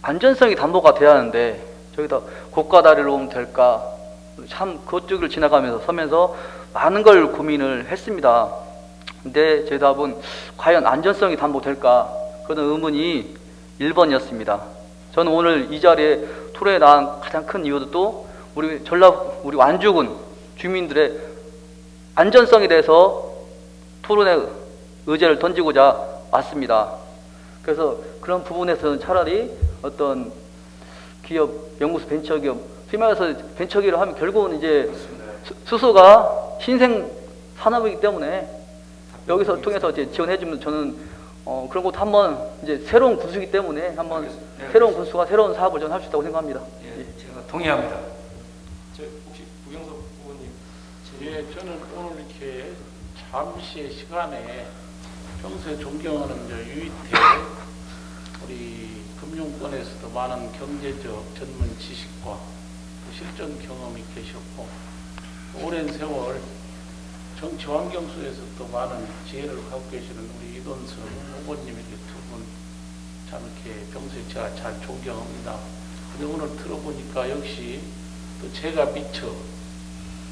안전성이 담보가 돼야 하는데, 저기다 고가 다리로 오면 될까, 참 그쪽을 지나가면서 서면서 많은 걸 고민을 했습니다. 근데 제 답은 과연 안전성이 담보될까, 그런 의문이 1번이었습니다. 저는 오늘 이 자리에 토론에 나온 가장 큰 이유도 또 우리 완주군 주민들의 안전성에 대해서 토론에 의제를 던지고자 왔습니다. 그래서 그런 부분에서는 차라리 어떤 기업, 연구소, 벤처기업, 소위 말해서 벤처기업을 하면 결국은 이제 수소가 신생 산업이기 때문에 여기서 통해서 이제 지원해주면, 저는 그런 것도 한번 이제 새로운 군수이기 때문에 한번 네, 새로운 군수가 새로운 사업을 전 할 수 있다고 생각합니다. 예, 제가 동의합니다. 저 혹시 부경석 후보님 예, 저는 오늘 이렇게 잠시의 시간에 평소에 존경하는 유이태, 우리 금융권에서도 많은 경제적 전문 지식과 실전 경험이 계셨고, 오랜 세월 정치 환경 속에서도 많은 지혜를 갖고 계시는 우리 이돈승 후보님 이렇게 두 분 참 이렇게 평소에 제가 잘 존경합니다. 근데 오늘 들어보니까 역시 또 제가 미처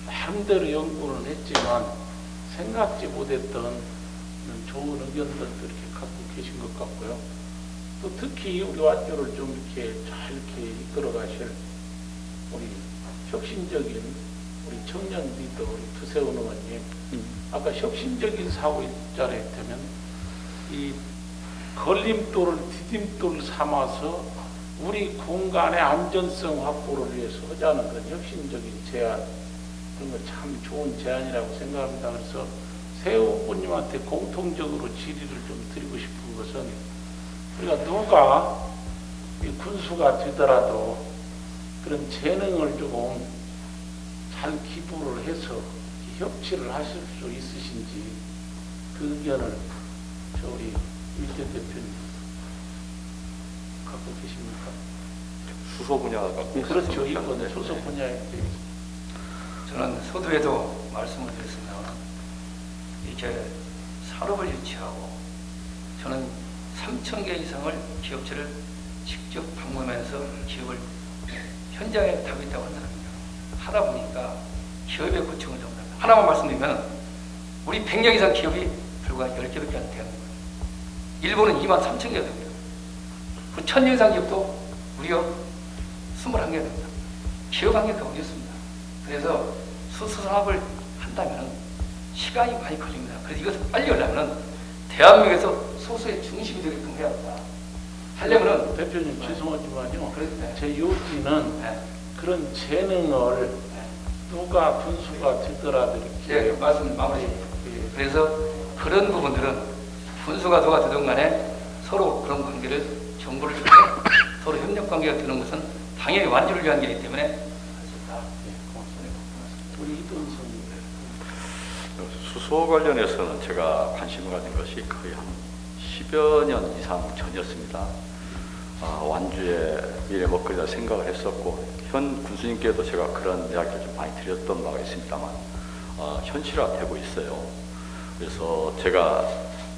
나름대로 연구는 했지만 생각지 못했던 좋은 의견들도 이렇게 갖고 계신 것 같고요. 또 특히 우리 완주를 좀 이렇게 잘 이렇게 이끌어 가실 우리 혁신적인 우리 청년 리더 우리 투세훈 의원님, 아까 혁신적인 사고 있잖아요. 때면 이 걸림돌을 디딤돌 삼아서 우리 공간의 안전성 확보를 위해서 하자는 그런 혁신적인 제안, 그런 거 참 좋은 제안이라고 생각합니다. 그래서 새 후보님한테 공통적으로 질의를 좀 드리고 싶은 것은, 우리가 누가 이 군수가 되더라도 그런 재능을 조금 잘 기부를 해서 협치를 하실 수 있으신지, 그 의견을 저 우리 유희태 대표님 갖고 계십니까? 수소 분야가 그렇죠. 이건 수소 분야에 대해서. 저는 서두에도 말씀을 드렸습니다만, 이렇게 산업을 유치하고 저는 3,000개 이상을 기업체를 직접 방문하면서 기업을 현장에 타고 있다고 하는 사람입니다. 하다 보니까 기업의 고충을 좀 하나만 말씀드리면, 우리 100명 이상 기업이 불과 10개밖에 안 돼요. 일본은 23,000개가 됩니다. 그 1,000명 이상 기업도 무려 21개가 됩니다. 기업 한 개가 어렵습니다. 그래서 수소산업을 한다면 시간이 많이 걸립니다. 그래서 이것을 빨리 하려면 대한민국에서 소수의 중심이 되게끔 해야 한다. 하려면은 대표님 죄송하지만요. 그런데 제 요지는 그런 재능을 누가 군수가 되더라도 이렇게 말씀 마무리. 그래서 그런 부분들은 군수가 누가 되든 간에 서로 그런 관계를 정보를 주고 서로 협력 관계가 되는 것은 당연히 완주를 위한 일이기 때문에 할 수 있다. 고맙습니다. 우리 이동성 수소 관련해서는 제가 관심을 가진 것이 거의 한 10여 년 이상 전이었습니다. 완주의 미래 먹거리다 생각을 했었고, 현 군수님께도 제가 그런 이야기를 좀 많이 드렸던 바가 있습니다만, 현실화되고 있어요. 그래서 제가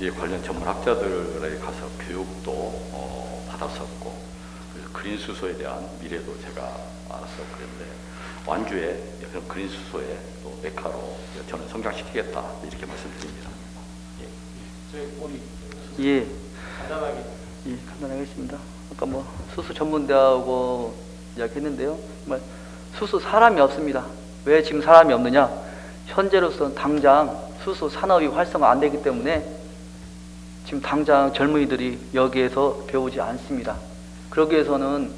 이 관련 전문학자들에 가서 교육도 받았었고, 그래서 그린 수소에 대한 미래도 제가 알았었고, 그런데 완주의 그린 수소의 또 메카로 저는 성장시키겠다, 이렇게 말씀드립니다. 저희 우리 예, 간단하게 예, 간단하겠습니다. 아까 뭐 수소 전문대하고 이야기했는데요. 정말 수소 사람이 없습니다. 왜 지금 사람이 없느냐? 현재로서는 당장 수소 산업이 활성화 안 되기 때문에 지금 당장 젊은이들이 여기에서 배우지 않습니다. 그러기 위해서는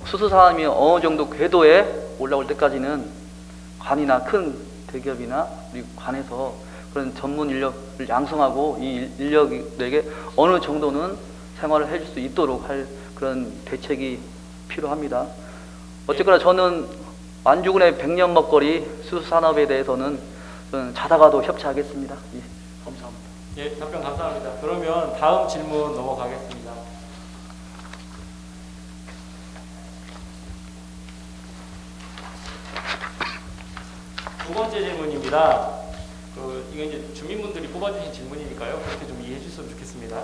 수소 산업이 어느 정도 궤도에 올라올 때까지는 관이나 큰 대기업이나 우리 관에서 그런 전문 인력을 양성하고 이 인력에게 어느 정도는 생활을 해줄 수 있도록 할 그런 대책이 필요합니다. 어쨌거나 저는 완주군의 100년 먹거리 수소 산업에 대해서는 저는 자다가도 협치하겠습니다. 예. 감사합니다. 예, 답변 감사합니다. 그러면 다음 질문 넘어가겠습니다. 두 번째 질문입니다. 이거 이제 주민분들이 뽑아주신 질문이니까요. 그렇게 좀 이해해 주셨으면 좋겠습니다.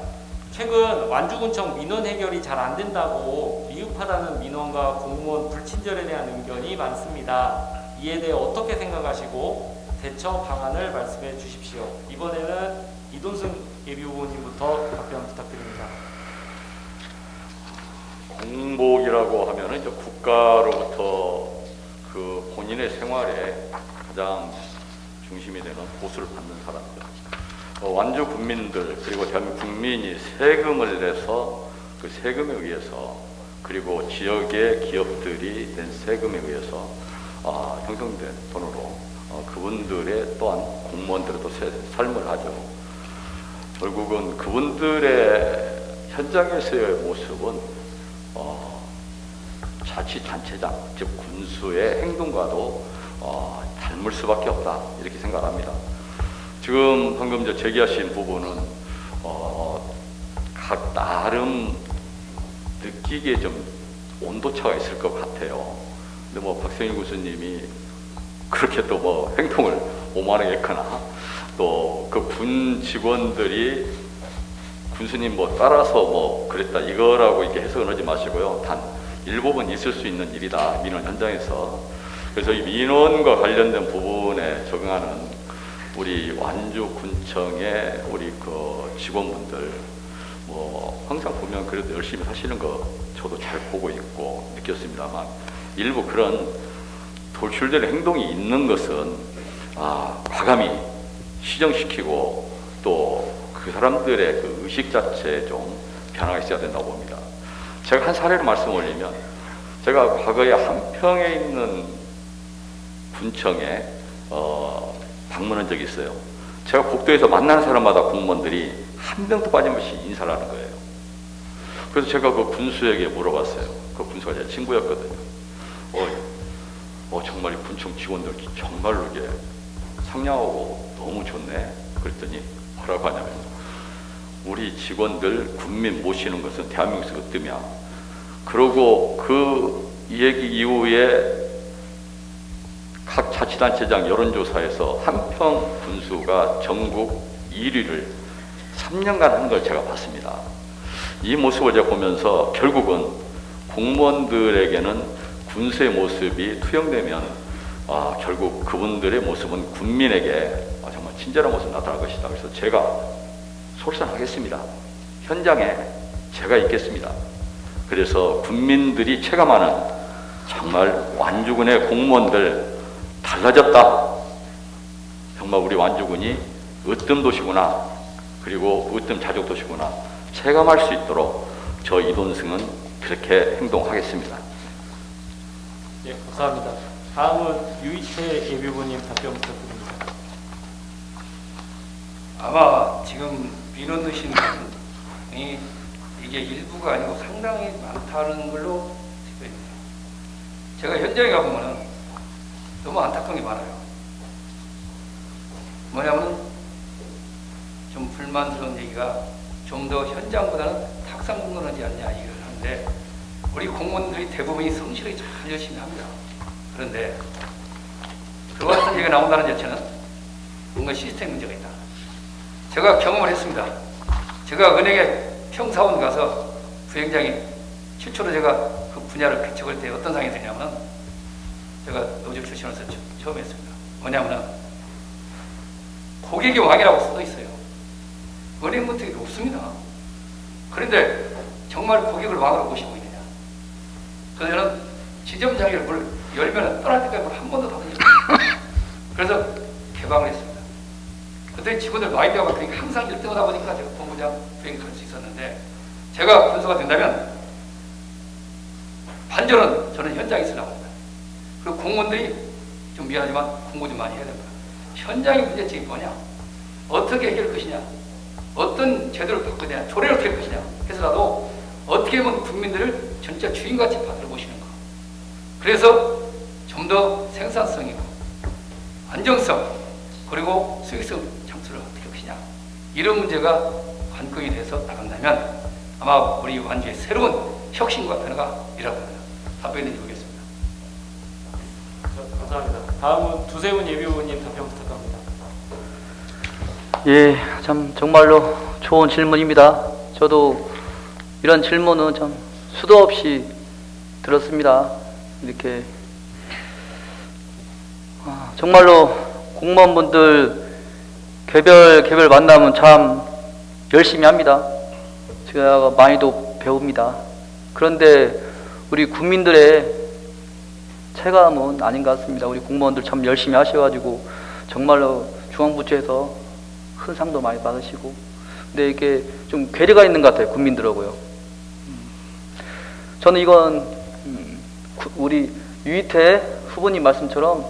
최근 완주군청 민원 해결이 잘 안 된다고 미흡하다는 민원과 공무원 불친절에 대한 의견이 많습니다. 이에 대해 어떻게 생각하시고 대처 방안을 말씀해 주십시오. 이번에는 이돈승 예비후보님부터 답변 부탁드립니다. 공복이라고 하면은 이제 국가로부터 그 본인의 생활에 가장 중심이 되는 보수를 받는 사람들, 완주 국민들 그리고 대한민국 국민이 세금을 내서 그 세금에 의해서, 그리고 지역의 기업들이 낸 세금에 의해서 형성된 돈으로 그분들의 또한 공무원들의 또 삶을 하죠. 결국은 그분들의 현장에서의 모습은 자치단체장, 즉 군수의 행동과도 닮을 수밖에 없다, 이렇게 생각합니다. 지금 방금 이제 제기하신 부분은 각 나름 느끼기에 좀 온도차가 있을 것 같아요. 근데 뭐 박성일 교수님이 그렇게 또 뭐 행동을 오만하겠거나 또 그 군 직원들이 군수님 뭐 따라서 뭐 그랬다 이거라고 이렇게 해석을 하지 마시고요. 단 일부분 있을 수 있는 일이다, 민원 현장에서. 그래서 이 민원과 관련된 부분에 적용하는 우리 완주군청의 우리 그 직원분들 뭐 항상 보면 그래도 열심히 하시는 거 저도 잘 보고 있고 느꼈습니다만 일부 그런 돌출된 행동이 있는 것은 과감히 시정시키고 또 그 사람들의 그 의식 자체에 좀 변화가 있어야 된다고 봅니다. 제가 한 사례를 말씀 올리면 제가 과거에 한평에 있는 군청에 방문한 적이 있어요. 제가 복도에서 만나는 사람마다 공무원들이 한 명도 빠짐없이 인사를 하는 거예요. 그래서 제가 그 군수에게 물어봤어요. 그 군수가 제 친구였거든요. 정말 이 군청 직원들 정말로 이게 상냥하고 너무 좋네. 그랬더니 뭐라고 하냐면 우리 직원들 군민 모시는 것은 대한민국에서 으뜸이야. 그러고 그 얘기 이후에 각 자치단체장 여론조사에서 한평 군수가 전국 1위를 3년간 하는 걸 제가 봤습니다. 이 모습을 제가 보면서 결국은 공무원들에게는 군수의 모습이 투영되면 결국 그분들의 모습은 국민에게 정말 친절한 모습 나타날 것이다. 그래서 제가 솔선하겠습니다. 현장에 제가 있겠습니다. 그래서 국민들이 체감하는 정말 완주군의 공무원들 달라졌다. 정말 우리 완주군이 으뜸 도시구나. 그리고 으뜸 자족 도시구나. 체감할 수 있도록 저 이돈승은 그렇게 행동하겠습니다. 예, 감사합니다. 다음은 유이태 예비후보님 답변 부탁드립니다. 아마 지금 민원 넣으신 분이 이게 일부가 아니고 상당히 많다는 걸로 지켜집니다. 제가 현장에 가보면 너무 안타까운 게 많아요. 뭐냐면 좀 불만스러운 얘기가 좀 더 현장보다는 탁상 공론하지 않냐 얘기를 하는데 우리 공무원들이 대부분이 성실하게 잘 열심히 합니다. 그런데 그와 같은 얘기가 나온다는 자체는 뭔가 시스템 문제가 있다. 제가 경험을 했습니다. 제가 은행에 평사원 가서 부행장이 최초로 제가 그 분야를 개척할 때 어떤 상황이 되냐면 제가 노조 출신으로서 처음 했습니다. 뭐냐면 고객이 왕이라고 써 있어요. 은행 문턱이 높습니다. 그런데 정말 고객을 왕으로 모시고 있느냐. 그래서 저는 지점장애를 물 열면 떠날 때까지 물 한 번도 더 던지지 그래서 개방을 했습니다. 그때 직원들 마이비아 같은 게 항상 1등하다 보니까 제가 본부장 부행 갈 수 있었는데 제가 군수가 된다면 반전은 저는 현장에서 나옵니다. 그리고 공무원들이 좀 미안하지만 공부 좀 많이 해야 됩니다. 현장의 문제점이 뭐냐? 어떻게 해결할 것이냐? 어떤 제도를 바꾸냐? 조례를 어떻게 할 것이냐? 해서라도 어떻게 하면 국민들을 진짜 주인같이 받들어 보시는 거. 그래서 좀 더 생산성이고 안정성 그리고 수익성 창출을 어떻게 할 것이냐. 이런 문제가 관건이 돼서 나간다면 아마 우리 완주의 새로운 혁신과 변화가 일어납니다. 답변해 드리겠습니다. 감사합니다. 다음은 두세훈 예비후보님 답변 부탁합니다. 예, 참 정말로 좋은 질문입니다. 저도 이런 질문은 참 수도 없이 들었습니다. 이렇게 정말로 공무원분들 개별 만나면 참 열심히 합니다. 제가 많이도 배웁니다. 그런데 우리 국민들의 체감은 아닌 것 같습니다. 우리 공무원들 참 열심히 하셔가지고 정말로 중앙부처에서 큰 상도 많이 받으시고 근데 이게 좀 괴리가 있는 것 같아요. 국민들하고요. 저는 이건 우리 유이태 후보님 말씀처럼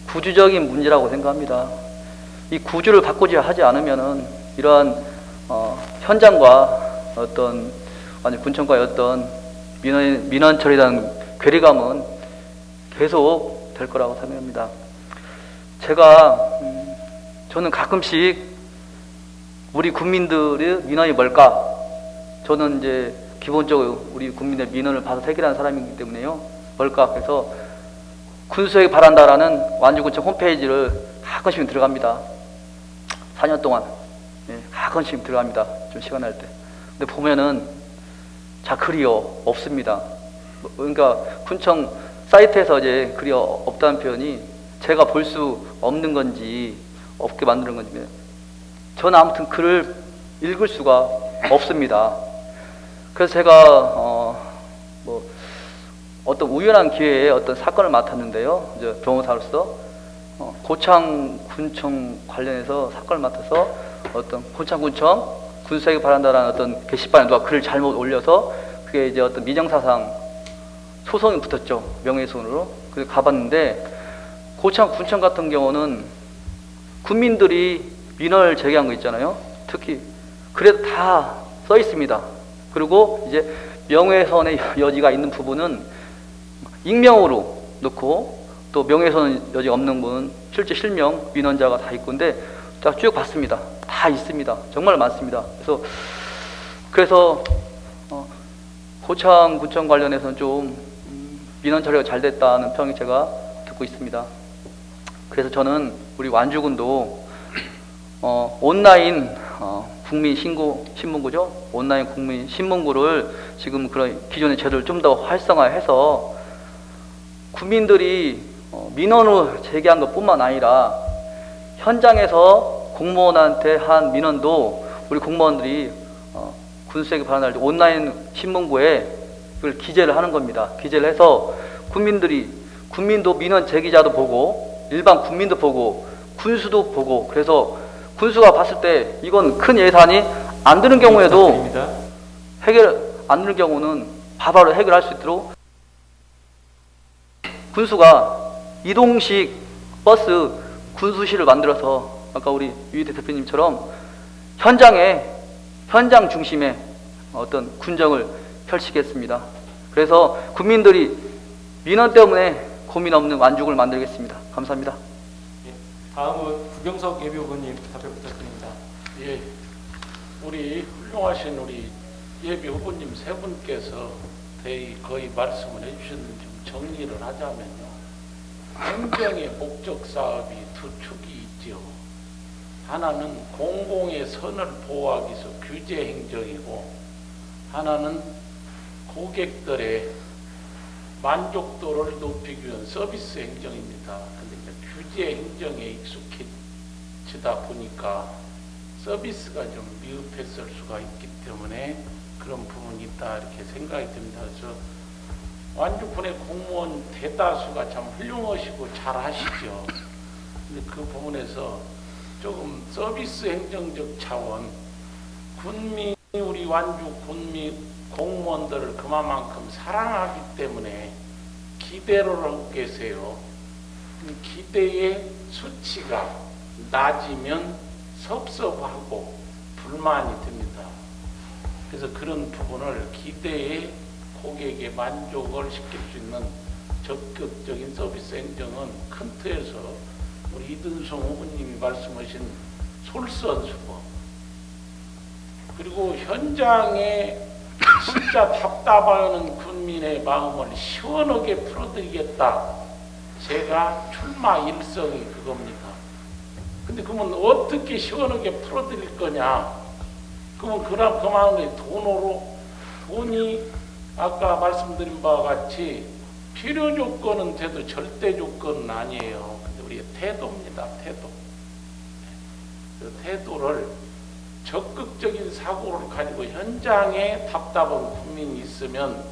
구조적인 문제라고 생각합니다. 이 구조를 바꾸지 하지 않으면은 이러한 현장과 어떤 아니 군청과의 어떤 민원 처리라는 괴리감은 계속 될 거라고 생각합니다. 저는 가끔씩 우리 국민들의 민원이 뭘까? 저는 이제 기본적으로 우리 국민의 민원을 봐서 해결하는 사람이기 때문에요. 뭘까? 그래서 군수에게 바란다라는 완주군청 홈페이지를 가끔씩 들어갑니다. 4년 동안 가끔씩 들어갑니다. 좀 시간 날 때. 근데 보면은 글이요 없습니다. 그러니까 군청 사이트에서 이제 글이 없다는 표현이 제가 볼 수 없는 건지 없게 만드는 건데 저는 아무튼 글을 읽을 수가 없습니다. 그래서 제가 어떤 우연한 기회에 어떤 사건을 맡았는데요. 이제 변호사로서 고창군청 관련해서 사건을 맡아서 어떤 고창군청 군수에게 바란다라는 어떤 게시판에 누가 글을 잘못 올려서 그게 이제 어떤 민형사상 소송이 붙었죠. 명예훼손으로. 그래서 가봤는데 고창군청 같은 경우는 군민들이 민원을 제기한 거 있잖아요. 특히 그래도 다 써 있습니다. 그리고 이제 명예훼손의 여지가 있는 부분은 익명으로 넣고 또 명예훼손 여지가 없는 분은 실제 실명 민원자가 다 있고 근데 제가 쭉 봤습니다. 다 있습니다. 정말 많습니다. 그래서 고창군청 관련해서는 좀 민원 처리가 잘 됐다는 평이 제가 듣고 있습니다. 그래서 저는 우리 완주군도 온라인 국민 신문구죠. 온라인 국민 신문구를 지금 그런 기존의 제도를 좀 더 활성화해서 국민들이 민원을 제기한 것뿐만 아니라 현장에서 공무원한테 한 민원도 우리 공무원들이 군수에게 발언할 때 온라인 신문구에 그걸 기재를 하는 겁니다. 기재를 해서 국민도 민원 제기자도 보고 일반 국민도 보고 군수도 보고 그래서 군수가 봤을 때 이건 큰 예산이 안 드는 경우에도 부탁드립니다. 해결 안 되는 경우는 바로 해결할 수 있도록 군수가 이동식 버스 군수실을 만들어서 아까 우리 유희태 대표님처럼 현장 중심의 어떤 군정을 펼치겠습니다. 그래서 국민들이 민원 때문에 고민 없는 완주군을 만들겠습니다. 감사합니다. 다음은 구경석 예비 후보님 답변 부탁드립니다. 예, 우리 훌륭하신 우리 예비 후보님 세 분께서 거의 말씀을 해주셨는데 좀 정리를 하자면요. 행정의 목적 사업이 두 축이 있지요. 하나는 공공의 선을 보호하기 위해서 규제 행정이고 하나는 고객들의 만족도를 높이기 위한 서비스 행정입니다. 근데 규제 행정에 익숙해지다 보니까 서비스가 좀 미흡했을 수가 있기 때문에 그런 부분이 있다 이렇게 생각이 듭니다. 그래서 완주군의 공무원 대다수가 참 훌륭하시고 잘하시죠. 근데 그 부분에서 조금 서비스 행정적 차원 우리 완주 군민 공무원들을 그만큼 사랑하기 때문에 기대를 하고 계세요. 기대의 수치가 낮으면 섭섭하고 불만이 듭니다. 그래서 그런 부분을 기대에 고객의 만족을 시킬 수 있는 적극적인 서비스 행정은 큰 틀에서 우리 이든성 후보님이 말씀하신 솔선수범 그리고 현장에 진짜 답답해하는 군민의 마음을 시원하게 풀어드리겠다. 제가 출마 일성이 그겁니다. 근데 그러면 어떻게 시원하게 풀어드릴 거냐? 그러면 그만한 돈이 아까 말씀드린 바와 같이 필요 조건은 돼도 절대 조건은 아니에요. 근데 우리의 태도입니다. 태도. 그 태도를 적극적인 사고를 가지고 현장에 답답한 국민이 있으면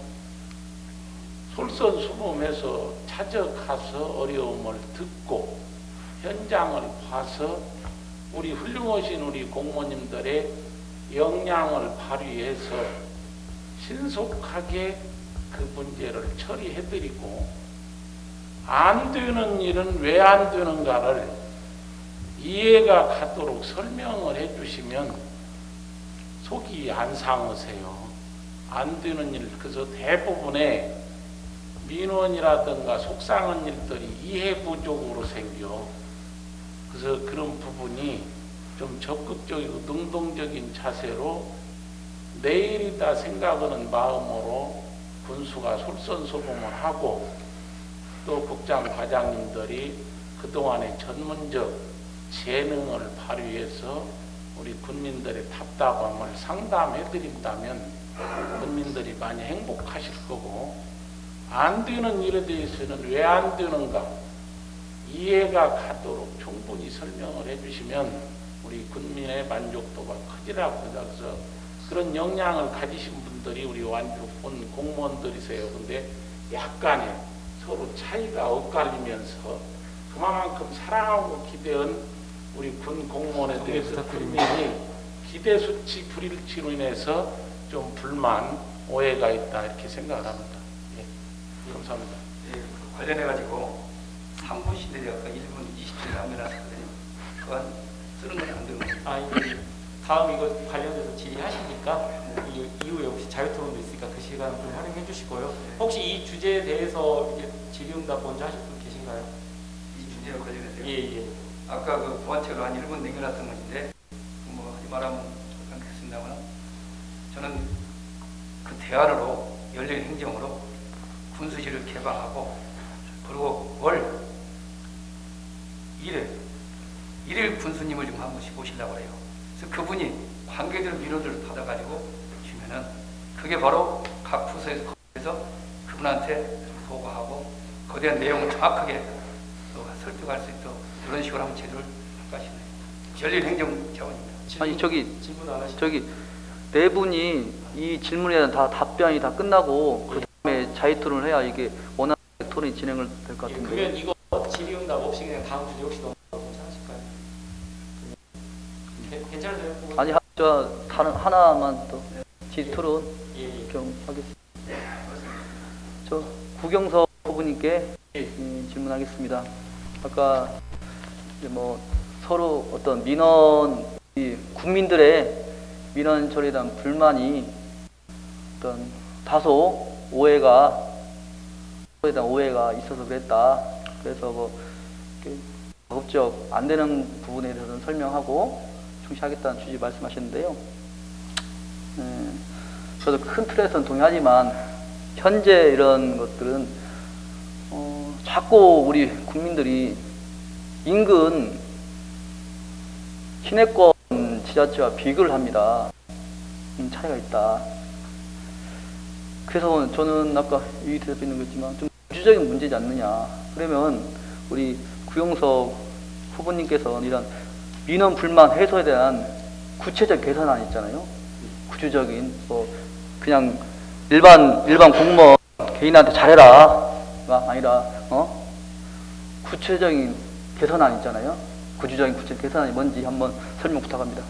솔선수범해서 찾아가서 어려움을 듣고 현장을 봐서 우리 훌륭하신 우리 공무원님들의 역량을 발휘해서 신속하게 그 문제를 처리해드리고 안 되는 일은 왜 안 되는가를 이해가 가도록 설명을 해주시면 속이 안 상하세요. 안 되는 일, 그래서 대부분의 민원이라든가 속상한 일들이 이해 부족으로 생겨. 그래서 그런 부분이 좀 적극적이고 능동적인 자세로 내일이다 생각하는 마음으로 군수가 솔선수범을 하고 또 국장 과장님들이 그동안의 전문적 재능을 발휘해서 우리 군민들의 답답함을 상담해 드린다면 군민들이 많이 행복하실 거고 안 되는 일에 대해서는 왜 안 되는가 이해가 가도록 충분히 설명을 해주시면 우리 국민의 만족도가 크지라고 그래서 그런 역량을 가지신 분들이 우리 완주군 공무원들이세요. 근데 약간의 서로 차이가 엇갈리면서 그만큼 사랑하고 기대한 우리 군 공무원에 대해서 국민이 기대 수치 불일치로 인해서 좀 불만, 오해가 있다 이렇게 생각을 합니다. 예, 감사합니다. 예, 관련해가지고 3분 시대에 아까 1분 20초 남겨놨거든요. 그건 쓰는 건 안 되는 거예요. 아, 이제 다음 이거 관련돼서 질의하시니까 이후에 혹시 자유토론도 있으니까 그 시간 좀 활용해 주시고요. 혹시 이 주제에 대해서 이제 질의응답 먼저 하실 분 계신가요? 이 주제와 관련해서요. 예, 예. 아까 그 보안책으로 한 1분 남겨놨던 건데 뭐 하지 말하면 않겠습니다만 저는 그 대안으로 열린 행정으로 군수실을 개방하고 그리고 월 1일 군수님을 좀 한 번씩 모시려고 해요. 그래서 그분이 관계들 민원들을 받아가지고 주면은 그게 바로 각 부서에서 그분한테 보고하고 그에 대한 내용을 정확하게 또 설득할 수 있도록 이런 식으로 하면 제도를 바꿔시네요. 열린 행정 자원입니다. 아니 질문 안 하시죠? 저기 네 분이 이 질문에 대한 다 답변이 다 끝나고 그 다음에 자유토론을 해야 이게 원하는 토론이 진행을 될 것 예, 같은데. 그러면 이거 질의응답 없이 그냥 다음 주제 혹시 넘어가도 괜찮으실까요? 괜찮으세요? 그거? 아니 저 다른 하나만 또 질토론 예, 예. 하겠습니다. 저 구경석 후보님께 예. 질문하겠습니다. 아까 이제 뭐 서로 어떤 민원 국민들의 민원 처리에 대한 불만이 어떤 다소 오해가 있어서 그랬다. 그래서 뭐 이렇게 가급적 안 되는 부분에 대해서는 설명하고 중시하겠다는 취지 말씀하셨는데요. 저도 큰 틀에서는 동의하지만 현재 이런 것들은 자꾸 우리 국민들이 인근 시내권 지자체와 비교를 합니다. 차이가 있다. 그래서 저는 아까 이 대표님 그랬지만 좀 구조적인 문제지 않느냐. 그러면 우리 구용석 후보님께서는 이런 민원 불만 해소에 대한 구체적 개선안 있잖아요. 구조적인 뭐 그냥 일반 공무원 개인한테 잘해라가 아니라 구체적인 개선안 있잖아요. 구조적인 개선안이 뭔지 한번 설명 부탁합니다.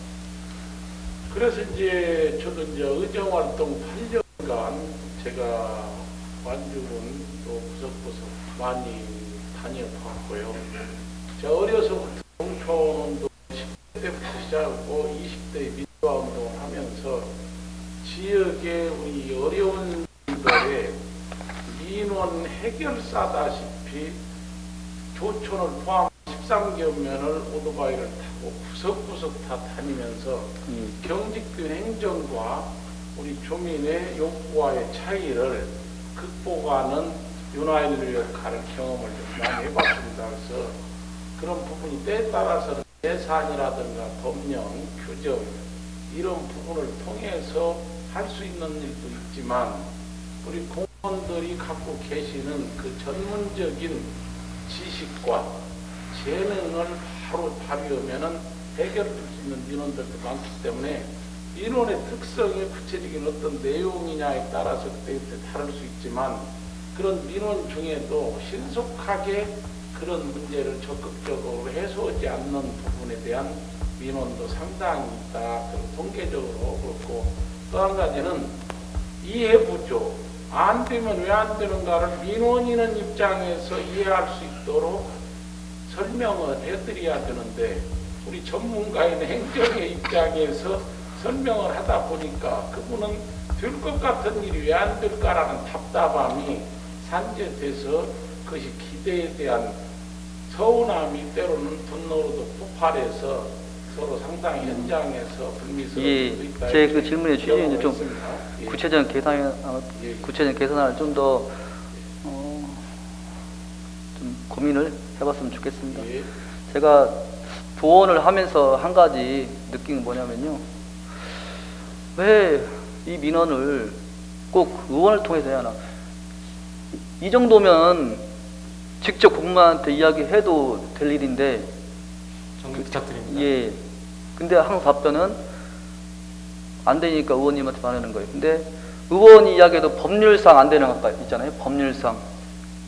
그래서 이제 저도 이제 의정활동 8년간 제가 완주군 또 구석구석 많이 다녀봤고요. 제가 어려서부터 농촌운동 10대 때부터 시작하고 20대 민주화운동을 하면서 지역의 우리 어려운 분들의 민원 해결사다시피 조촌을 포함 13개 면을 오토바이를 타고 구석구석 다 다니면서 경직된 행정과 우리 주민의 욕구와의 차이를 극복하는 윤활유 역할을 경험을 좀 많이 해봤습니다. 그래서 그런 부분이 때에 따라서는 예산이라든가 법령, 규정 이런 부분을 통해서 할 수 있는 일도 있지만 우리 공무원들이 갖고 계시는 그 전문적인 지식과 재능을 바로 발휘하면은 해결될 수 있는 민원들도 많기 때문에 민원의 특성이 구체적인 어떤 내용이냐에 따라서 그때그때 다를 수 있지만 그런 민원 중에도 신속하게 그런 문제를 적극적으로 해소하지 않는 부분에 대한 민원도 상당히 있다. 그리고 통계적으로 그렇고 또 한 가지는 이해 부족. 안 되면 왜 안 되는가를 민원인은 입장에서 이해할 수 있도록 설명을 해드려야 되는데 우리 전문가인 행정의 입장에서 설명을 하다 보니까 그분은 될 것 같은 일이 왜 안 될까라는 답답함이 산재돼서 그것이 기대에 대한 서운함이 때로는 분노로도 폭발해서 서로 상당히 현장에서 불미스러움도 있다. 제 그 질문의 취지는 좀 예. 구체적인 개선안을 좀 더 좀 고민을 해봤으면 좋겠습니다. 예. 제가 보원을 하면서 한 가지 느낀 게 뭐냐면요. 왜 이 민원을 꼭 의원을 통해서 해야 하나. 이 정도면 직접 국무한테 이야기해도 될 일인데 정리 부탁드립니다. 예. 근데 항상 답변은 안 되니까 의원님한테 말하는 거예요. 근데 의원이 이야기해도 법률상 안 되는 거 있잖아요. 법률상.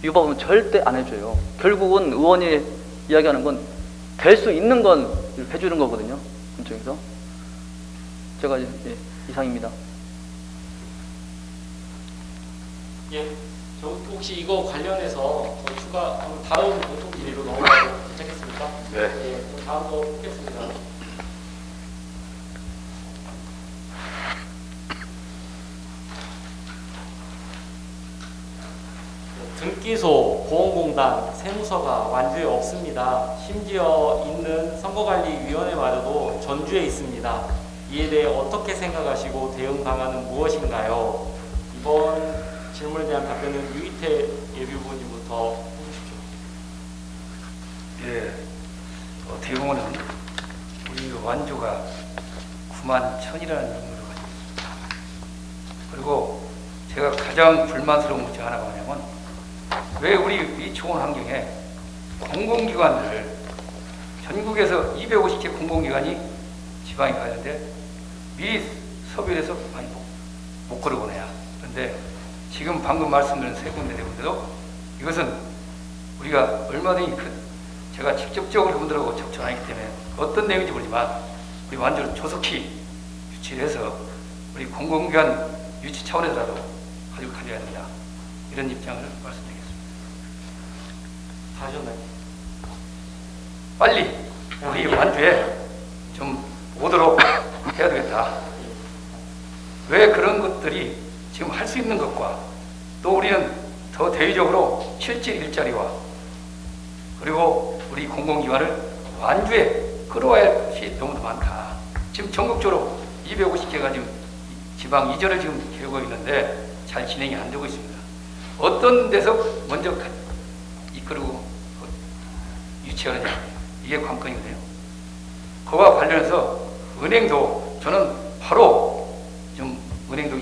이 법은 절대 안 해줘요. 결국은 의원이 이야기하는 건 될 수 있는 건 해주는 거거든요. 군청에서. 제가 예, 이상입니다. 예, 저 혹시 이거 관련해서 추가 다음 공통 질의로 넘어가도 괜찮겠습니까? 네. 예, 그럼 다음 거 보겠습니다. 등기소, 보험공단, 세무서가 완주에 없습니다. 심지어 있는 선거관리위원회마저도 전주에 있습니다. 이에 대해 어떻게 생각하시고 대응 방안은 무엇인가요? 이번 질문에 대한 답변은 유희태 예비후보님부터 해주십시오. 예, 어떻게 보면 우리 완주가 9만 1,000이라는 인구를 가지고 있습니다. 그리고 제가 가장 불만스러운 것이 하나가 뭐냐면 왜 우리 이 좋은 환경에 공공기관들 전국에서 250개 공공기관이 지방에 가는데 미리 섭외를 해서 많이 못 걸어보내야. 그런데 지금 방금 말씀드린 세 군데 네 군데도 이것은 우리가 얼마든지 제가 직접적으로 그분들하고 접촉을 하기 때문에 어떤 내용인지 모르지만 우리 완전히 조속히 유치를 해서 우리 공공기관 유치 차원에서라도 가지고 가져야 된다. 이런 입장을 말씀드리겠습니다. 다 하셨나요? 빨리 우리 완주에 좀 오도록 해야 되겠다. 왜 그런 것들이 지금 할 수 있는 것과 또 우리는 더 대외적으로 실질 일자리와 그리고 우리 공공기관을 완주에 끌어와야 할 것이 너무 많다. 지금 전국적으로 250개가 지금 지방 이전을 지금 계획하고 있는데 잘 진행이 안 되고 있습니다. 어떤 데서 먼저 이끌고 유치하느냐, 이게 관건이거든요. 그와 관련해서 은행도 저는 바로 좀 은행도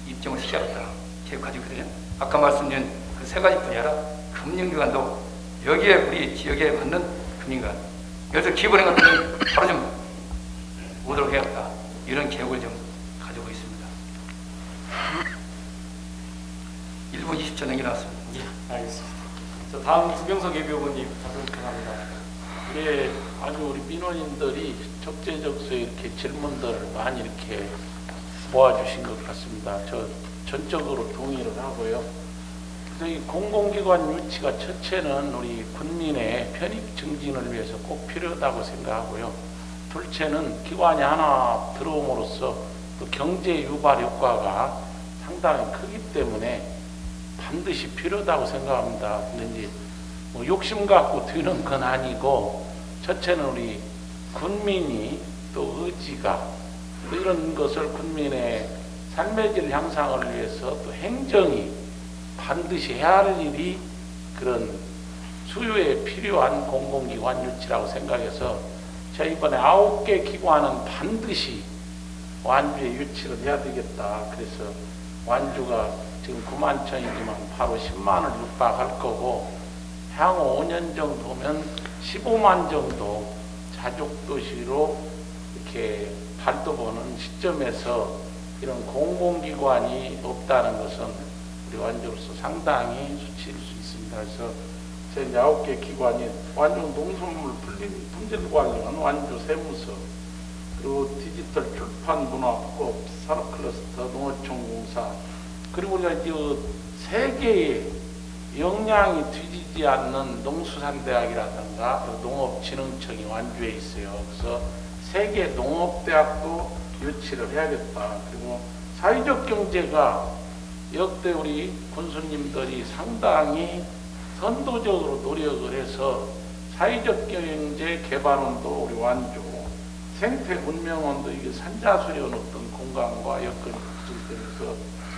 입점을 시켜야겠다 계획 가지고 있거든요. 아까 말씀드린 그 세 가지 분야라 금융기관도 여기에 우리 지역에 맞는 금융기관, 그래서 기본행 같은 경우는 바로 좀 오도록 해야겠다. 이런 계획을 좀 가지고 있습니다. 1분 20초 남겨놨습니다. 예, 알겠습니다. 저 다음 구병석 예비후보님 답변 부탁합니다. 예, 아주 우리 민원인들이 적재적소에 이렇게 질문들을 많이 이렇게 모아주신 것 같습니다. 저 전적으로 동의를 하고요. 그래서 이 공공기관 유치가 첫째는 우리 군민의 편익 증진을 위해서 꼭 필요하다고 생각하고요. 둘째는 기관이 하나 들어옴으로써 또 경제 유발 효과가 상당히 크기 때문에 반드시 필요하다고 생각합니다. 근데 이제 뭐 욕심 갖고 되는 건 아니고, 첫째는 우리 군민이 또 의지가 또 이런 것을 군민의 삶의 질 향상을 위해서 또 행정이 반드시 해야 할 일이 그런 수요에 필요한 공공기관 유치라고 생각해서 제가 이번에 9개 기관은 반드시 완주에 유치를 해야 되겠다. 그래서 완주가 지금 9만 1,000이지만 바로 10만을 육박할 거고, 향후 5년 정도면 15만 정도 자족도시로 이렇게 발돋보는 시점에서 이런 공공기관이 없다는 것은 우리 완주로서 상당히 수치일 수 있습니다. 그래서 제 9개 기관이 완주 농수물 품질관리원, 완주 세무서, 그리고 디지털 출판 문화법, 산업클러스터, 농어촌공사, 그리고 우리가 이제 3개의 역량이 뒤지지 않는 농수산대학이라든가 농업진흥청이 완주에 있어요. 그래서 3개 농업대학도 유치를 해야겠다. 그리고 사회적 경제가 역대 우리 군수님들이 상당히 선도적으로 노력을 해서 사회적 경제 개발원도 우리 완주, 생태문명원도 이게 산자수련 어떤 공간과 여건이 부족해서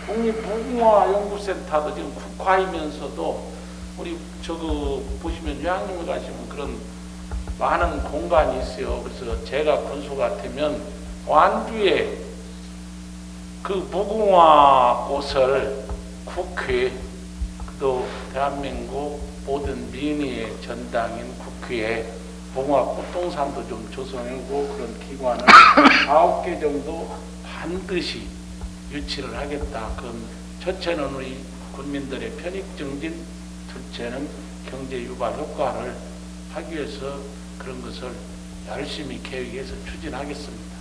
국립무궁화연구센터도 지금 국화이면서도 우리 저거 보시면 요양림에 가시면 그런 많은 공간이 있어요. 그래서 제가 군수 같으면 완주에 그 무궁화 꽃을 국회 또 대한민국 모든 민의의 전당인 국회에 봉화꽃동산도 좀 조성하고 그런 기관을 9개 정도 반드시 유치를 하겠다. 그럼 첫째는 우리 국민들의 편익 증진, 둘째는 경제 유발 효과를 하기 위해서 그런 것을 열심히 계획해서 추진하겠습니다.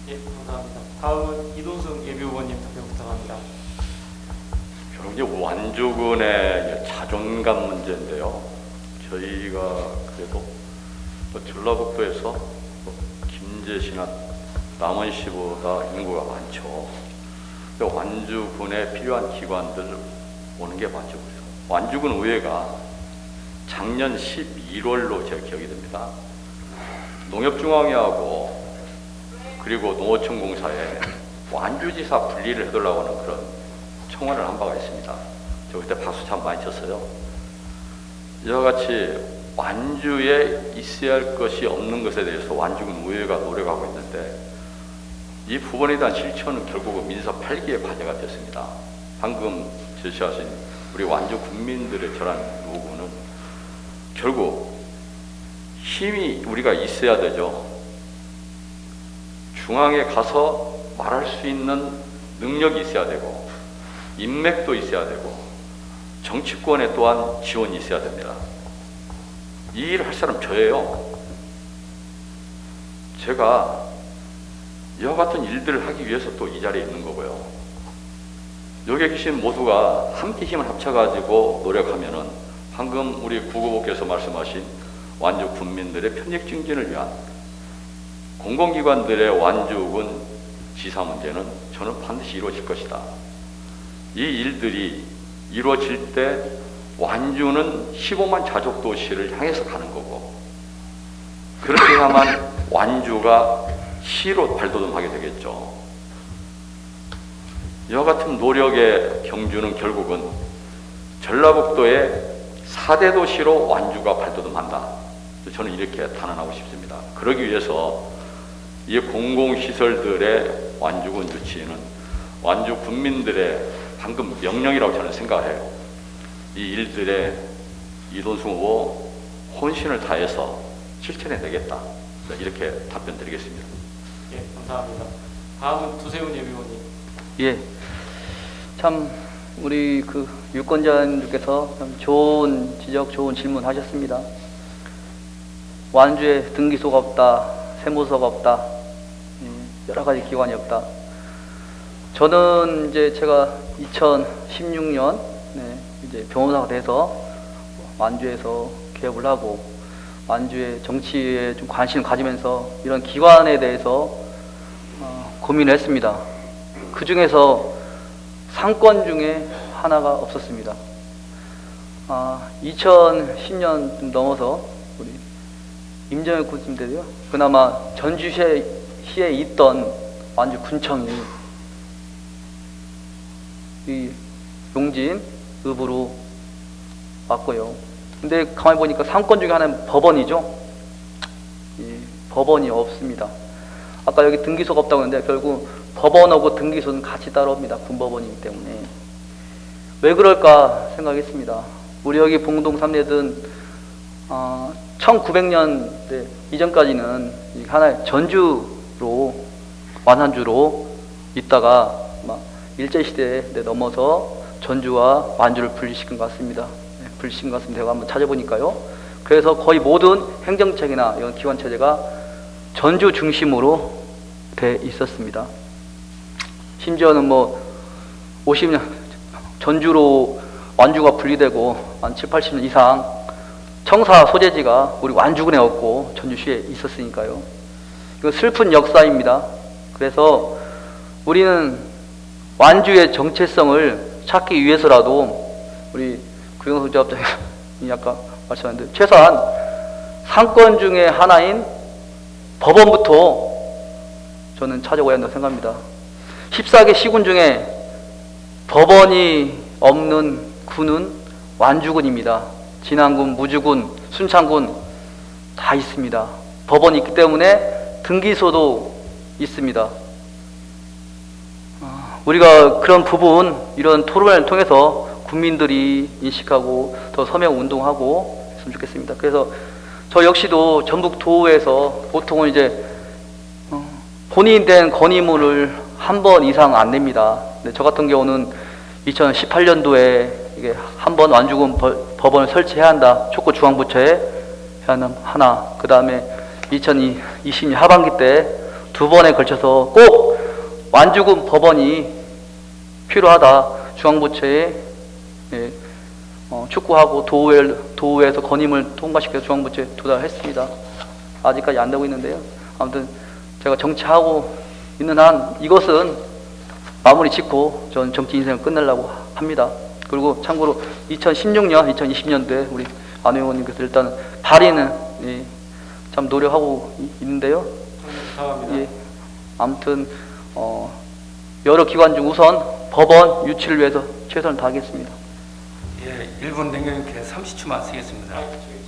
예, 감사합니다. 다음은 이동승 예비 후보님 답변 부탁합니다. 결국 완주군의 자존감 문제인데요. 저희가 그래도 전라북도에서 김제시나 남원시보다 인구가 많죠. 완주군에 필요한 기관들 오는 게 맞죠. 완주군 의회가 작년 11월로 제 기억이 됩니다. 농협중앙회하고 그리고 농어촌공사에 완주지사 분리를 해달라고 하는 그런 청원을 한 바가 있습니다. 저 그때 박수 참 많이 쳤어요. 이와 같이 완주에 있어야 할 것이 없는 것에 대해서 완주군 의회가 노력하고 있는데 이 부분에 대한 실천은 결국은 민사 8기의 과제가 됐습니다. 방금 제시하신 우리 완주 국민들의 저런 요구는 결국 힘이 우리가 있어야 되죠. 중앙에 가서 말할 수 있는 능력이 있어야 되고 인맥도 있어야 되고 정치권에 또한 지원이 있어야 됩니다. 이 일을 할 사람 저예요. 제가 이와 같은 일들을 하기 위해서 또 이 자리에 있는 거고요. 여기 계신 모두가 함께 힘을 합쳐가지고 노력하면은 방금 우리 구구보께서 말씀하신 완주 군민들의 편익 증진을 위한 공공기관들의 완주군 지사 문제는 저는 반드시 이루어질 것이다. 이 일들이 이루어질 때 완주는 15만 자족도시를 향해서 가는 거고 그렇게 해야만 완주가 시로 발돋움하게 되겠죠. 이와 같은 노력의 경주는 결국은 전라북도의 4대 도시로 완주가 발돋움한다. 저는 이렇게 단언하고 싶습니다. 그러기 위해서 이 공공시설들의 완주군 유치는 완주 군민들의 방금 명령이라고 저는 생각해요. 이 일들에 이동승 후보 혼신을 다해서 실천해내겠다. 이렇게 답변 드리겠습니다. 예, 감사합니다. 다음은 두세훈 예비 후보님. 예. 참 우리 그 유권자님께서 참 좋은 지적, 좋은 질문 하셨습니다. 완주에 등기소가 없다, 세무서가 없다, 여러 가지 기관이 없다. 저는 이제 제가 2016년 이제 변호사가 돼서 완주에서 개업을 하고 완주의 정치에 좀 관심을 가지면서 이런 기관에 대해서 고민을 했습니다. 그 중에서 상권 중에 하나가 없었습니다. 2010년 좀 넘어서 우리 임정혁 군수님 때도요. 그나마 전주시에 있던 완주 군청이 이 용진, 읍으로 왔고요. 근데 가만히 보니까 상권 중에 하나는 법원이죠. 이 법원이 없습니다. 아까 여기 등기소가 없다고 했는데 결국 법원하고 등기소는 같이 따라옵니다. 군법원이기 때문에. 왜 그럴까 생각했습니다. 우리 여기 봉동 3대든 1900년대 이전까지는 하나의 전주로 완산주로 있다가 일제시대에 넘어서 전주와 완주를 분리시킨 것 같습니다. 분리시킨 것 같습니다. 제가 한번 찾아보니까요. 그래서 거의 모든 행정체계나 이런 기관체제가 전주 중심으로 돼 있었습니다. 심지어는 50년 전주로 완주가 분리되고 한 7, 80년 이상 청사 소재지가 우리 완주군에 없고 전주시에 있었으니까요. 이건 슬픈 역사입니다. 그래서 우리는 완주의 정체성을 찾기 위해서라도 우리 구영석 대법장이 아까 말씀하셨는데 최소한 상권 중에 하나인 법원부터 저는 찾아와야 한다고 생각합니다. 14개 시군 중에 법원이 없는 군은 완주군입니다. 진안군, 무주군, 순창군 다 있습니다. 법원이 있기 때문에 등기소도 있습니다. 우리가 그런 부분, 이런 토론을 통해서 국민들이 인식하고 더 서명 운동하고 했으면 좋겠습니다. 그래서 저 역시도 전북 도에서 보통은 이제 본인 된 건의문을 한 번 이상 안 냅니다. 근데 저 같은 경우는 2018년도에 이게 한 번 완주군 법원을 설치해야 한다. 촉구 중앙부처에 하나. 그 다음에 2020년 하반기 때 2번에 걸쳐서 꼭 완주군 법원이 필요하다. 중앙부처에 촉구하고 도의회에서 건의문을 통과시켜서 중앙부처에 도달했습니다. 아직까지 안 되고 있는데요. 아무튼 제가 정치하고 있는 한 이것은 마무리 짓고 저는 정치 인생을 끝내려고 합니다. 그리고 참고로 2016년, 2020년도에 우리 안 의원님께서 일단 발의는 참 노력하고 있는데요. 감사합니다. 아무튼 여러 기관 중 우선 법원 유치를 위해서 최선을 다하겠습니다. 예, 1분 냉경님께 30초만 쓰겠습니다.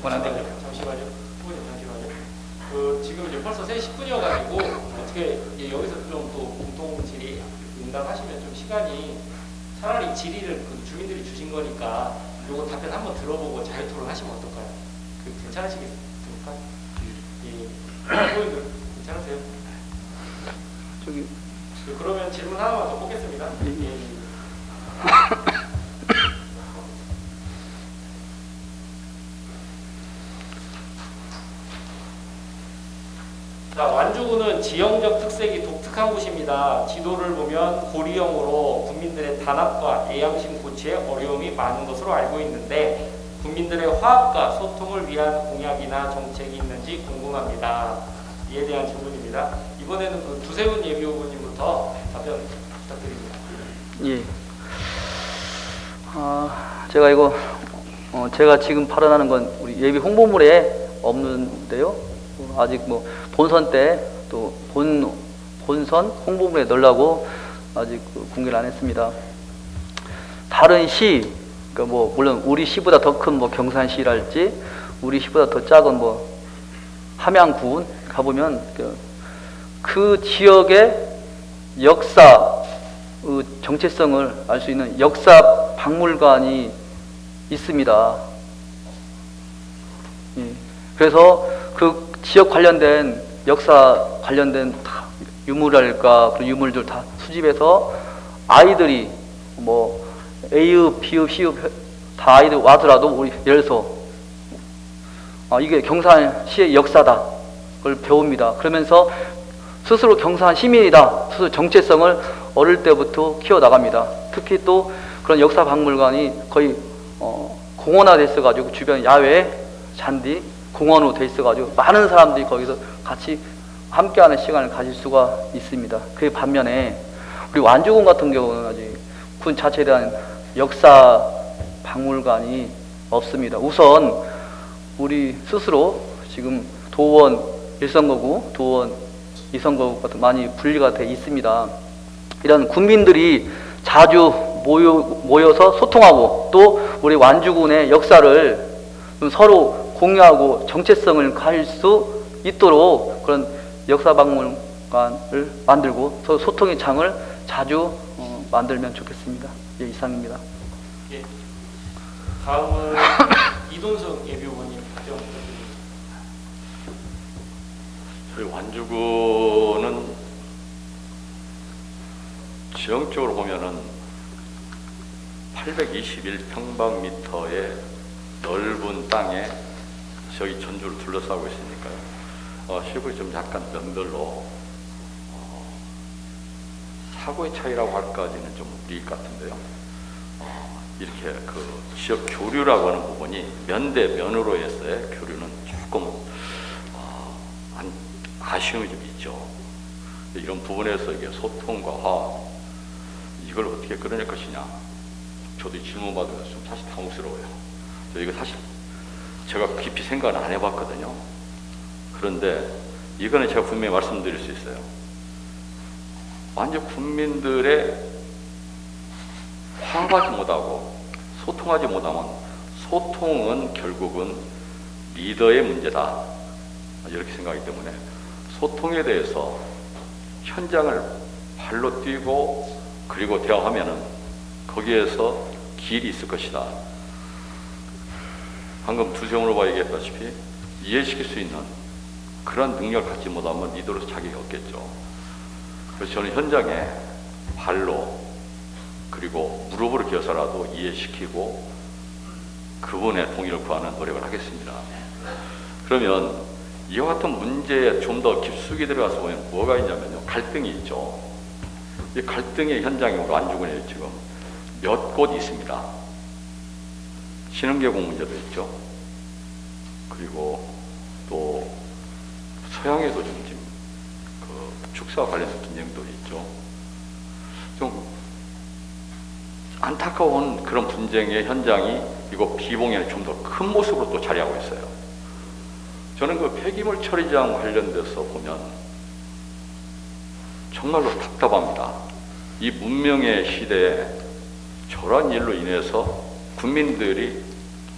원하는 잠시만요. 후보님 잠시만요. 지금 이제 벌써 3시 10분이어가지고 어떻게 여기서 좀 또 공동 질의 응답하시면 좀 시간이 차라리 질의를 주민들이 주신 거니까 요거 답변 한번 들어보고 자유토론 하시면 어떨까요? 괜찮으시겠습니까? 예. 후보님들 괜찮으세요? 그러면 질문 하나만 더 뽑겠습니다. 자, 완주군은 지형적 특색이 독특한 곳입니다. 지도를 보면 고리형으로 국민들의 단합과 애양심 고취에 어려움이 많은 것으로 알고 있는데 국민들의 화합과 소통을 위한 공약이나 정책이 있는지 궁금합니다. 이에 대한 질문입니다. 이번에는 두세훈 예비후보님부터 답변 부탁드립니다. 예. 제가 이거 제가 지금 발언하는 건 우리 예비 홍보물에 없는데요. 아직 뭐 본선 때 또 본선 홍보물에 넣으려고 아직 공개를 안 했습니다. 다른 시, 그러니까 뭐 물론 우리 시보다 더 큰 뭐 경산시랄지 우리 시보다 더 작은 뭐 함양군 가보면 그 지역의 역사 정체성을 알 수 있는 역사 박물관이 있습니다. 예. 그래서 그 지역 관련된 역사 관련된 유물랄까 그런 유물들 다 수집해서 아이들이 뭐 A읍, B읍, C읍 다 아이들 와더라도 우리 예를 들어서 이게 경산시의 역사다 그걸 배웁니다. 그러면서 스스로 경산 시민이다 스스로 정체성을 어릴 때부터 키워나갑니다. 특히 또 그런 역사 박물관이 거의 공원화돼 있어가지고 주변 야외 잔디 공원으로 돼 있어가지고 많은 사람들이 거기서 같이 함께하는 시간을 가질 수가 있습니다. 그 반면에 우리 완주군 같은 경우는 아직 군 자체에 대한 역사 박물관이 없습니다. 우선 우리 스스로 지금 도원 1선거구, 도원 2선거구 같은 많이 분리가 돼 있습니다. 이런 국민들이 자주 모여서 소통하고 또 우리 완주군의 역사를 서로 공유하고 정체성을 가질 수 있도록 그런 역사박물관을 만들고 서로 소통의 장을 자주 만들면 좋겠습니다. 예, 이상입니다. 예. 다음은 이동석 예비후보님 답변 부탁드립니다. 저희 완주군은 지형적으로 보면은 821평방미터의 넓은 땅에 저희 전주를 둘러싸고 있으니까요. 실물이 좀 약간 명들로 사고의 차이라고 할까지는 좀 무리 같은데요. 이렇게 그 지역 교류라고 하는 부분이 면대 면으로에서의 교류는 조금 아쉬움이 좀 있죠. 이런 부분에서 이게 소통과 화합 이걸 어떻게 끌어낼 것이냐. 저도 질문 받으면서 좀 사실 당혹스러워요. 이거 사실 제가 깊이 생각은 안 해봤거든요. 그런데 이거는 제가 분명히 말씀드릴 수 있어요. 완전 국민들의 화합하지 못하고 소통하지 못하면 소통은 결국은 리더의 문제다. 이렇게 생각하기 때문에 소통에 대해서 현장을 발로 뛰고 그리고 대화하면은 거기에서 기일이 있을 것이다. 방금 두세훈 후보가 얘기했다시피 이해시킬 수 있는 그런 능력을 갖지 못하면 리더로서 자격이 없겠죠. 그래서 저는 현장에 발로 그리고 무릎으로 기어서라도 이해시키고 그분의 동의를 구하는 노력을 하겠습니다. 그러면 이와 같은 문제에 좀 더 깊숙이 들어가서 보면 뭐가 있냐면요, 갈등이 있죠. 이 갈등의 현장이 우리 안주군에 지금 몇 곳 있습니다. 신흥계곡 문제도 있죠. 그리고 또 서양에도 좀 그 축사와 관련해서 분쟁도 있죠. 좀 안타까운 그런 분쟁의 현장이 이거 비봉에 좀 더 큰 모습으로 또 자리하고 있어요. 저는 그 폐기물 처리장 관련돼서 보면 정말로 답답합니다. 이 문명의 시대에 저런 일로 인해서 국민들이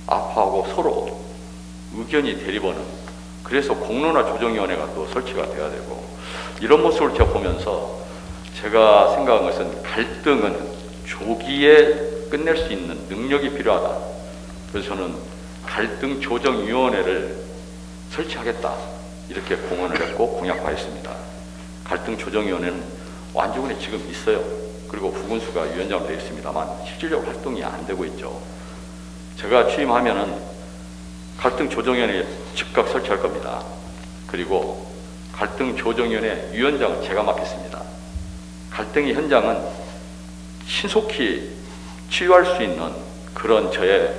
아파하고 서로 의견이 대립하는, 그래서 공론화 조정위원회가 또 설치가 돼야 되고, 이런 모습을 제가 보면서 제가 생각한 것은 갈등은 조기에 끝낼 수 있는 능력이 필요하다. 그래서 저는 갈등 조정위원회를 설치하겠다, 이렇게 공언을 했고 공약화했습니다. 갈등 조정위원회는 안주군에 지금 있어요. 그리고 부군수가 위원장으로 되어 있습니다만 실질적으로 활동이 안 되고 있죠. 제가 취임하면은 갈등 조정위원회 즉각 설치할 겁니다. 그리고 갈등 조정위원회 위원장은 제가 맡겠습니다. 갈등의 현장은 신속히 치유할 수 있는 그런 저의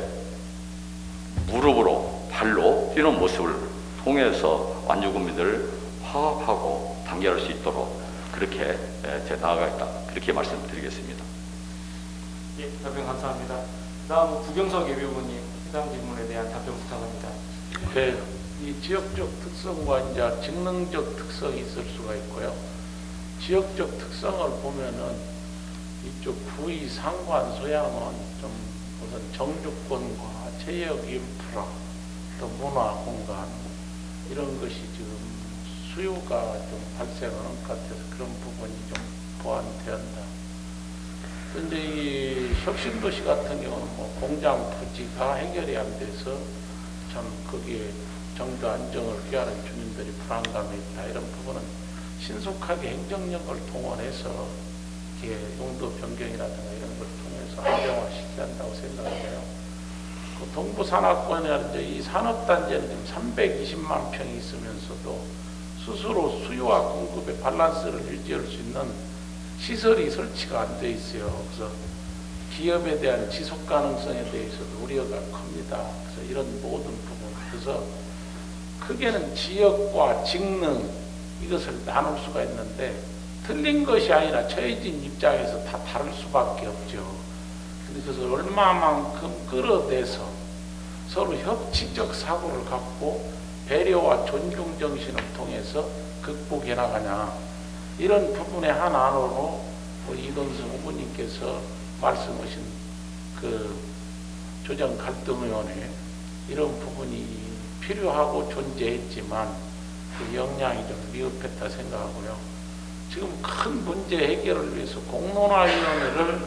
무릎으로 발로 뛰는 모습을 통해서 안주군민들을 화합하고 단결할 수 있도록 그렇게 제가 나아가겠다, 그렇게 말씀드리겠습니다. 예, 답변 감사합니다. 다음은 구경석 예비후보님 해당 질문에 대한 답변 부탁합니다. 네, 이 지역적 특성과 이제 직능적 특성이 있을 수가 있고요. 지역적 특성을 보면은 이쪽 구의 상관 소양은 좀 우선 정주권과 체육 인프라, 또 문화 공간 이런 것이 지금 수요가 좀 발생하는 것 같아서 그런 부분이 좀 보완되었다. 그런데 이 혁신도시 같은 경우는 뭐 공장 부지가 해결이 안 돼서 참 거기에 정도 안정을 꾀하는 주민들이 불안감이 있다. 이런 부분은 신속하게 행정력을 동원해서 이렇게 용도 변경이라든가 이런 걸 통해서 안정화시켜야 한다고 생각해요. 그 동부 산악권이라든지 이 산업단지는 지금 320만 평이 있으면서도 스스로 수요와 공급의 밸런스를 유지할 수 있는 시설이 설치가 안 돼 있어요. 그래서 기업에 대한 지속 가능성에 대해서도 우려가 큽니다. 그래서 이런 모든 부분, 그래서 크게는 지역과 직능 이것을 나눌 수가 있는데 틀린 것이 아니라 처해진 입장에서 다 다를 수밖에 없죠. 그래서 얼마만큼 끌어내서 서로 협치적 사고를 갖고 배려와 존중 정신을 통해서 극복해 나가냐, 이런 부분의 한 안으로 우리 이동성 후보님께서 말씀하신 그 조정 갈등위원회 이런 부분이 필요하고 존재했지만 그 역량이 좀 미흡했다 생각하고요. 지금 큰 문제 해결을 위해서 공론화위원회를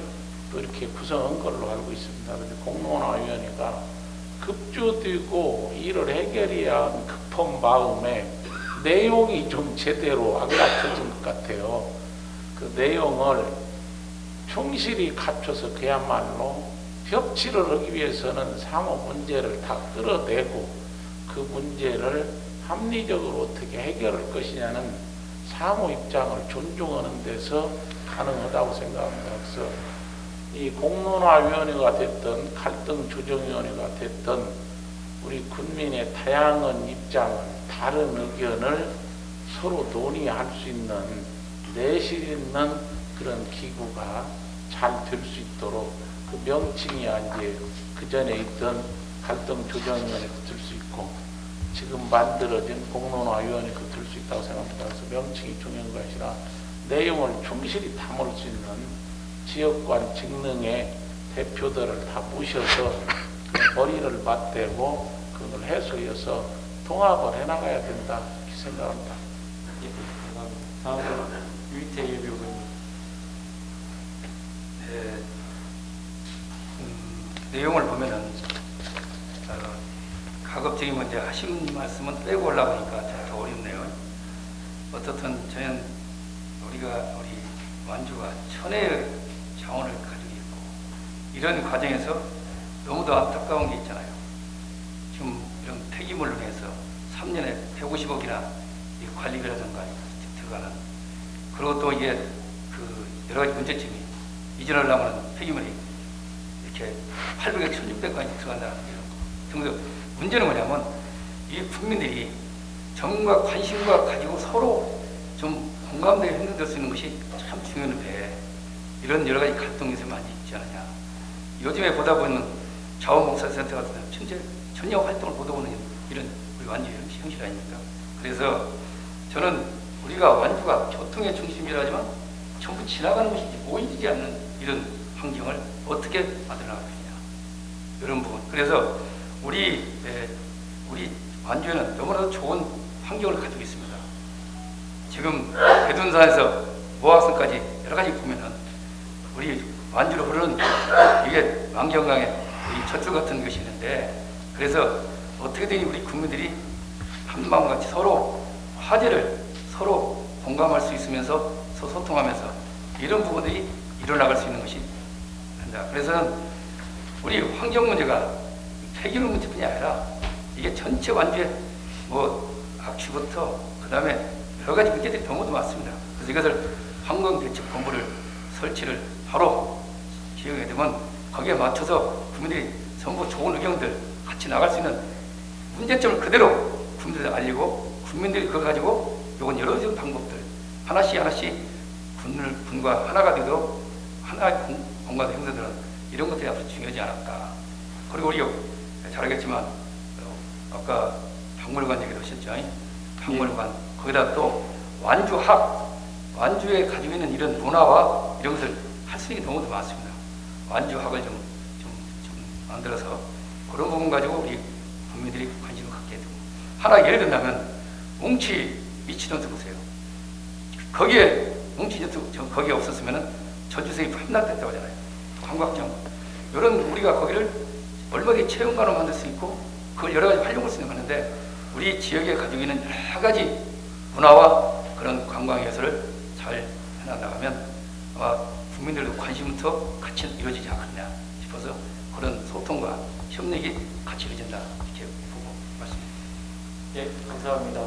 또 이렇게 구성한 걸로 알고 있습니다. 그런데 공론화위원회가 급주되고 이를 해결해야 하는 급한 마음에 내용이 좀 제대로 안 갖춰진 것 같아요. 그 내용을 충실히 갖춰서 그야말로 협치를 하기 위해서는 상호 문제를 다 끌어내고 그 문제를 합리적으로 어떻게 해결할 것이냐는 상호 입장을 존중하는 데서 가능하다고 생각합니다. 그래서 이 공론화위원회가 됐든 갈등 조정위원회가 됐든 우리 국민의 다양한 입장을, 다른 의견을 서로 논의할 수 있는 내실 있는 그런 기구가 잘 될 수 있도록 그 명칭이 이제 그 전에 있던 갈등 조정위원회도 될 수 있고 지금 만들어진 공론화위원회도 될 수 있다고 생각합니다. 그래서 명칭이 중요한 것이 아니라 내용을 충실히 담을 수 있는 지역관 직능의 대표들을 다 모셔서 그 머리를 맞대고 그걸 해소해서 통합을 해나가야 된다, 이렇게 생각합니다. 예, 감사합니다. 다음은 유희태 예비후보님. 네. 내용을 보면은 가급적이 먼저 하신 말씀은 빼고 올라가니까 더 어렵네요. 어떻든 저는 우리 완주가 천혜의 자원을 가지고 있고 이런 과정에서 너무도 안타까운 게 있잖아요. 지금 이런 폐기물로 인해서 3년에 150억이나 관리비라든가 들어가는, 그리고 또 이게 그 여러 가지 문제점이 이전하려면 폐기물이 이렇게 800에 1600까지 들어간다는 거예요. 문제는 뭐냐면 이 국민들이 정과 관심과 가지고 서로 좀 공감대에 형성될 수 있는 것이 참 중요한데 이런 여러 가지 갈등이 많이 있지 않느냐. 요즘에 보다 보면 자원봉사센터 같은 전혀 활동을 못 하고 있는 이런 우리 완주 형식 아닙니까? 그래서 저는 우리가 완주가 교통의 중심이라지만 전부 지나가는 것이지 모이지 않는 이런 환경을 어떻게 만들어 나갈 것이냐, 이런 부분. 그래서 우리 완주에는 너무나도 좋은 환경을 가지고 있습니다. 지금 대둔산에서 모학산까지 여러 가지 보면은 우리 완주로 흐르는 이게 만경강의 이 젖줄 같은 것이 있는데, 그래서 어떻게든 우리 국민들이 한마음같이 서로 화제를 서로 공감할 수 있으면서 서로 소통하면서 이런 부분들이 일어나갈 수 있는 것이 된다. 그래서 우리 환경 문제가 폐기물 문제뿐이 아니라 이게 전체 완주의 악취부터 그 다음에 여러 가지 문제들이 너무도 많습니다. 그래서 이것을 환경대책본부를 설치를 바로 지역에 되면 거기에 맞춰서 국민들이 전부 좋은 의견들 같이 나갈 수 있는 문제점을 그대로 국민들한테 알리고, 국민들이 그걸 가지고 이건 여러 가지 방법들 하나씩 군과 하나가 되도록 하나의 공간 행사들은 이런 것들이 아주 중요하지 않을까. 그리고 우리 잘 알겠지만 아까 박물관 얘기도 하셨죠. 박물관 거기다 또 완주에 가지고 있는 이런 문화와 이런 것을 할 수 있는 게 너무도 많습니다. 완주학을 좀 만들어서 그런 부분 가지고 우리 국민들이 관심을 갖게 되고, 하나 예를 든다면 뭉치 미치전투 보세요. 거기에 뭉치전투 거기에 없었으면은 전주성이 함락됐다고 하잖아요. 관광청 이런 우리가 거기를 얼마든지 체험관으로 만들 수 있고 그걸 여러 가지 활용할 수 있는 건데, 우리 지역에 가지고 있는 여러 가지 문화와 그런 관광 예술을 잘 해나가면 아마 국민들도 관심부터 같이 이루어지지 않겠냐 싶어서 그런 소통과 협력이 같이 이루어진다, 이렇게 보고 말씀드립니다. 예, 감사합니다.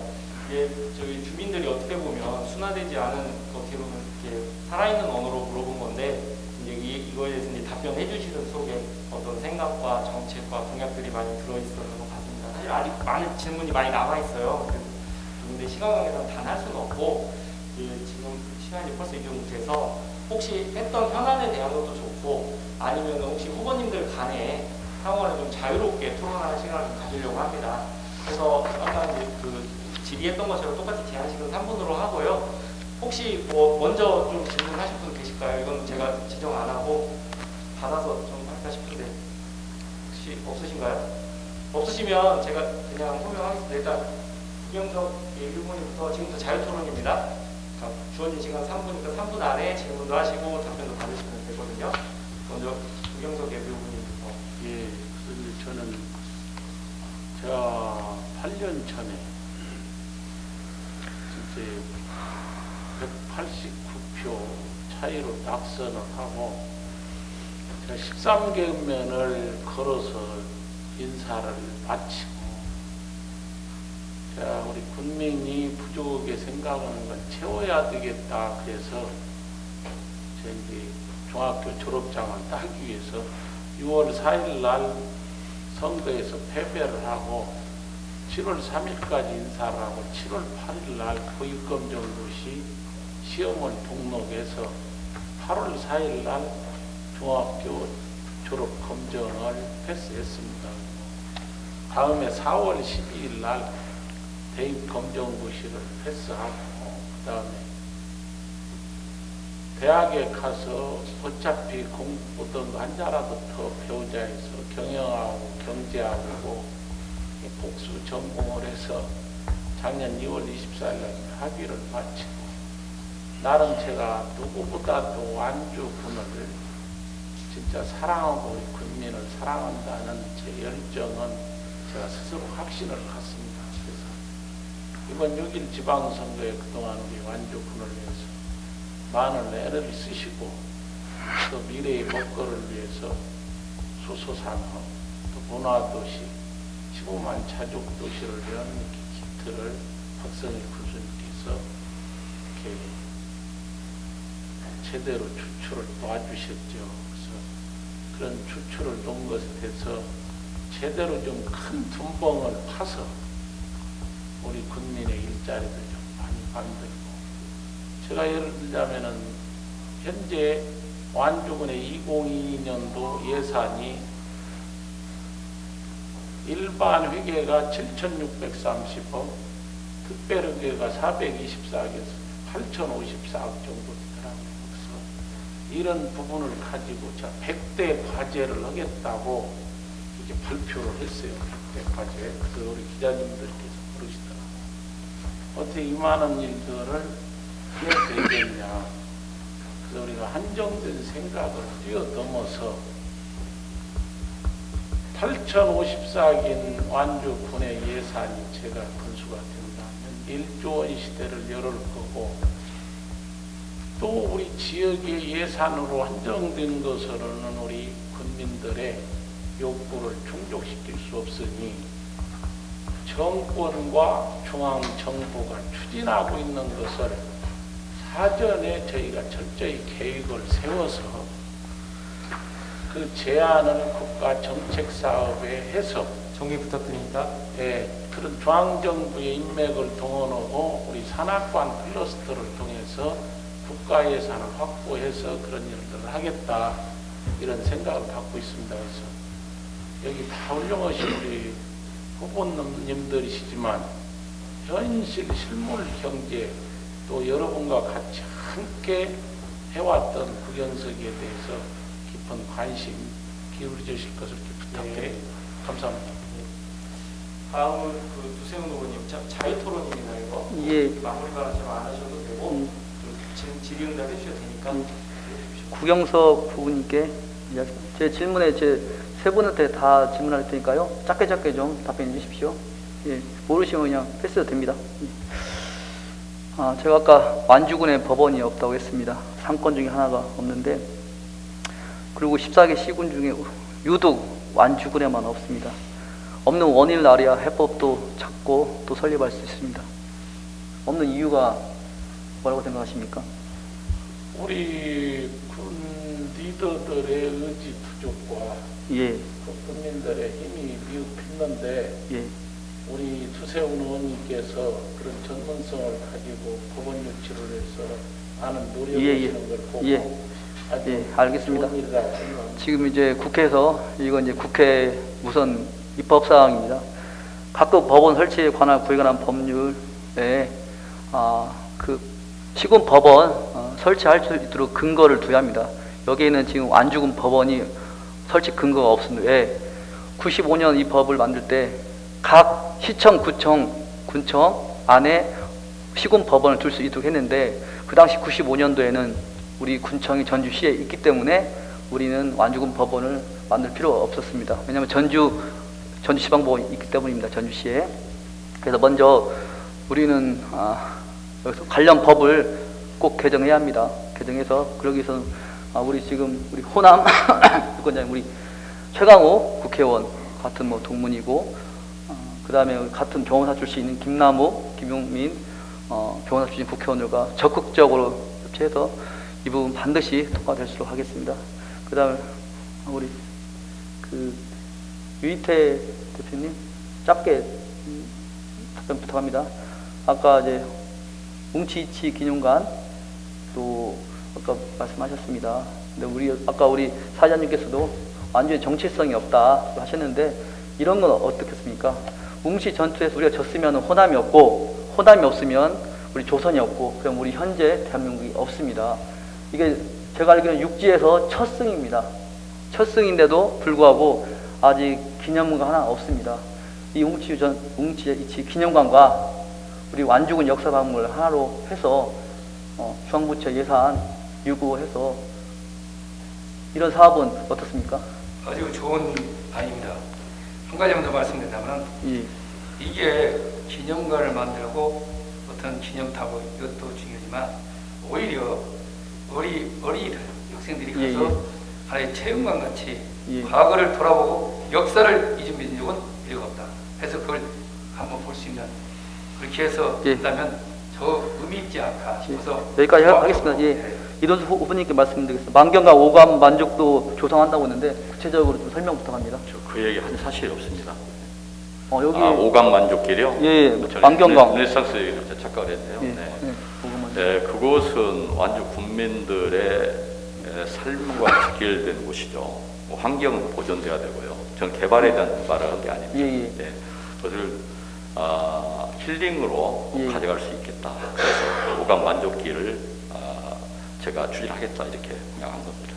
예, 저희 주민들이 어떻게 보면 순화되지 않은, 어떻게 보면 이렇게 살아있는 언어로 물어본 건데, 이제 이거에 대해서 이제 답변해 주시는 속에 어떤 생각과 정책과 공약들이 많이 들어있었던 것 같습니다. 사실 아직 많은 질문이 많이 남아있어요. 근데 시간 관계상 다 할 수는 없고, 지금 시간이 벌써 이 정도 돼서 혹시 했던 현안에 대한 것도 좋고, 아니면 혹시 후보님들 간에 상황을 좀 자유롭게 토론하는 시간을 좀 가지려고 합니다. 그래서 아까 이제 그 질의했던 것처럼 똑같이 제한 시간 3분으로 하고요. 혹시 먼저 좀 질문하실 분 계실까요? 이건 제가 지정 안 하고 받아서 좀 할까 싶은데 혹시 없으신가요? 없으시면 제가 그냥 호명하겠습니다. 일단 구경석 예비후보님부터 지금부터 자유토론입니다. 주어진 시간 3분이니까 3분 안에 질문도 하시고 답변도 받으시면 되거든요. 먼저 구경석 예비후보님부터. 예, 그런데 저는 제가 8년 전에 진짜 189표 차이로 낙선을 하고 제가 13개면을 걸어서 인사를 마치고, 제가 우리 군민이 부족하게 생각하는 건 채워야 되겠다. 그래서 제 이제 중학교 졸업장을 따기 위해서 6월 4일 날 선거에서 패배를 하고 7월 3일까지 인사를 하고 7월 8일 날 보육검정고시 시험을 등록해서 8월 4일 날 중학교 졸업 검정을 패스했습니다. 다음에 4월 12일 날 대입 검정고시를 패스하고, 그 다음에 대학에 가서 어차피 공부던 거 한자라도 더 배우자 해서 경영하고 경제하고 복수 전공을 해서 작년 2월 24일 날 학위를 마치고, 나름 제가 누구보다도 완주 분을 진짜 사랑하고 우리 군민을 사랑한다는 제 열정은 제가 스스로 확신을 갖습니다. 그래서 이번 6.1 지방선거에 그동안 우리 완주군을 위해서 많은 애를 쓰시고 또 미래의 목표를 위해서 수소산업, 또 문화도시, 15만 자족도시를 위한 기틀을 박성일 군수님께서 이렇게 제대로 추출을 도와주셨죠. 그래서 그런 추출을 놓은 것에 대해서 제대로 좀 큰 둔벙을 파서 우리 군민의 일자리를 좀 많이 만들고, 제가 예를 들자면은 현재 완주군의 2022년도 예산이 일반 회계가 7,630억, 특별회계가 424억에서 8,054억 정도 되더라고요. 그래서 이런 부분을 가지고 제가 100대 과제를 하겠다고 이렇게 발표를 했어요. 100대 과제. 그래서 우리 기자님들께서 부르시더라고요. 어떻게 이 많은 일들을 해야 되겠냐. 그래서 우리가 한정된 생각을 뛰어넘어서 8,054억인 완주군의 예산이 제가 군수가 된다면 1조 원 시대를 열을 거고, 또 우리 지역의 예산으로 한정된 것으로는 우리 군민들의 욕구를 충족시킬 수 없으니 정권과 중앙정부가 추진하고 있는 것을 사전에 저희가 철저히 계획을 세워서 그 제안을 국가 정책 사업에 해서 정리 부탁드립니다. 그런 중앙정부의 인맥을 동원하고 우리 산악관 클러스터를 통해서 국가 예산을 확보해서 그런 일들을 하겠다, 이런 생각을 갖고 있습니다. 그래서 여기 다 훌륭하신 우리 후보님들이시지만 현실 실물 경제, 또 여러분과 같이 함께 해왔던 국영석에 대해서 깊은 관심 기울여 주실 것을 부탁드립니다. 감사합니다. 다음은 그 두세훈 후보님, 자유 토론입니다. 이거 예. 마무리 발언 좀 안 하셔도 되고 좀 질의응답 해주셔도 되니까. 구경석 부부님께 제 질문에 제 세 분한테 다 질문할 테니까요. 짧게 좀 답변해 주십시오. 예, 모르시면 그냥 패스도 됩니다. 제가 아까 완주군에 법원이 없다고 했습니다. 3건 중에 하나가 없는데, 그리고 14개 시군 중에 유독 완주군에만 없습니다. 없는 원인을 알아야 해법도 찾고 또 설립할 수 있습니다. 없는 이유가 뭐라고 생각하십니까? 우리 군 리더들의 의지 부족과 예, 그 국민들의 힘이 미흡했는데, 예, 우리 두세훈 의원님께서 그런 전문성을 가지고 법원 유치를 해서 많은 노력하시는 걸 보고 아주 예, 알겠습니다. 좋은 일이라고 생각합니다. 지금 이제 국회에서 이건 이제 국회 우선 입법 사항입니다. 각급 법원 설치에 관한 구획안한 법률에 그 시군 법원 설치할 수 있도록 근거를 둬야 합니다. 여기에는 지금 완주군 법원이 설치 근거가 없습니다. 왜? 95년 이 법을 만들 때 각 시청, 구청, 군청 안에 시군 법원을 둘 수 있도록 했는데, 그 당시 95년도에는 우리 군청이 전주시에 있기 때문에 우리는 완주군 법원을 만들 필요가 없었습니다. 왜냐하면 전주지방법원이 있기 때문입니다. 전주시에. 그래서 먼저 우리는 여기서 관련 법을 꼭 개정해야 합니다. 개정해서, 그러기 위해서는 우리 지금 우리 호남 유권자님 우리 최강호 국회의원 같은 뭐 동문이고, 그 다음에 같은 변호사 출신인 김남우, 김용민 변호사 출신 국회의원들과 적극적으로 협치해서 이 부분 반드시 통과될 수 있도록 하겠습니다. 그 다음에 우리 그 유희태 대표님 짧게 답변 부탁합니다. 아까 이제 뭉치이치 기념관 또 아까 말씀하셨습니다. 근데 아까 우리 사장님께서도 완전히 정체성이 없다 하셨는데, 이런 건 어떻겠습니까? 뭉치 전투에서 우리가 졌으면 호남이 없고, 호남이 없으면 우리 조선이 없고, 그럼 우리 현재 대한민국이 없습니다. 이게 제가 알기로는 육지에서 첫 승입니다. 첫 승인데도 불구하고 아직 기념관가 하나 없습니다. 이 뭉치이치 기념관과 우리 완주군 역사박물을 하나로 해서 중앙부처 예산 요구해서 이런 사업은 어떻습니까? 아주 좋은 안입니다. 한 가지만 더 말씀드린다면 예. 이게 기념관을 만들고 어떤 기념탑을 이것도 중요하지만 오히려 어린이들, 학생들이 가서 예, 예. 하나의 체험관 같이 예. 과거를 돌아보고 역사를 잊은 적은 필요가 없다. 해서 그걸 한번 볼 수 있는 그렇게 해서 예. 한다면 저 의미 있지 않을까 싶어서 여기까지 고맙고, 하겠습니다. 예. 이동수 후보님께 말씀드리겠습니다. 만경과 오감 만족도 조성한다고 했는데 구체적으로 좀 설명 부탁합니다. 그 얘기 한 사실이 없습니다. 여기 오감 만족길이요? 예, 저는 만경강. 르네상스 얘기를 착각을 했네요. 예, 네. 예, 오감 만족. 네, 그곳은 완주 국민들의 삶과 직결된 곳이죠. 환경은 보존돼야 되고요. 전 개발에 대한 말을 한 게 아닙니다. 예, 예. 네, 그것을 힐링으로 예. 가져갈 수 있겠다. 그래서 오감 만족길을 제가 추진하겠다 이렇게 생각한 겁니다.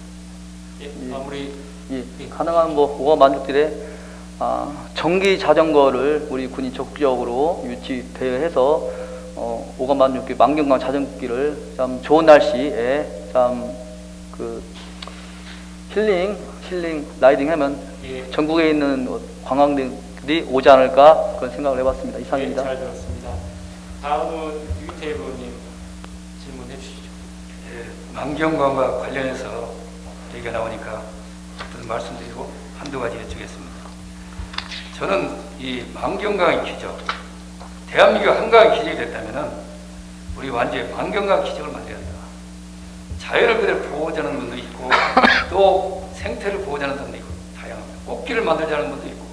예, 마무리. 예, 가능한 오감 만족들의 전기 자전거를 우리 군이 적극적으로 유치 대여해서 오감 만족길 만경강 자전거길을 참 좋은 날씨에 참 그 힐링 라이딩 하면 예. 전국에 있는 관광객들이 오지 않을까 그런 생각을 해봤습니다. 이상입니다. 예, 잘 들었습니다. 다음은 유태 의원님 질문해 주시죠. 예, 만경관과 관련해서 얘기가 나오니까 좀 말씀드리고 한두 가지 여쭙겠습니다. 저는 이 만경강의 기적, 대한민국 한강의 기적이 됐다면은 우리 완주에 만경강 기적을 만들어야 된다. 자연을 그대로 보호하자는 분도 있고 또 생태를 보호하자는 분도 있고 다양합니다. 꽃길을 만들자는 분도 있고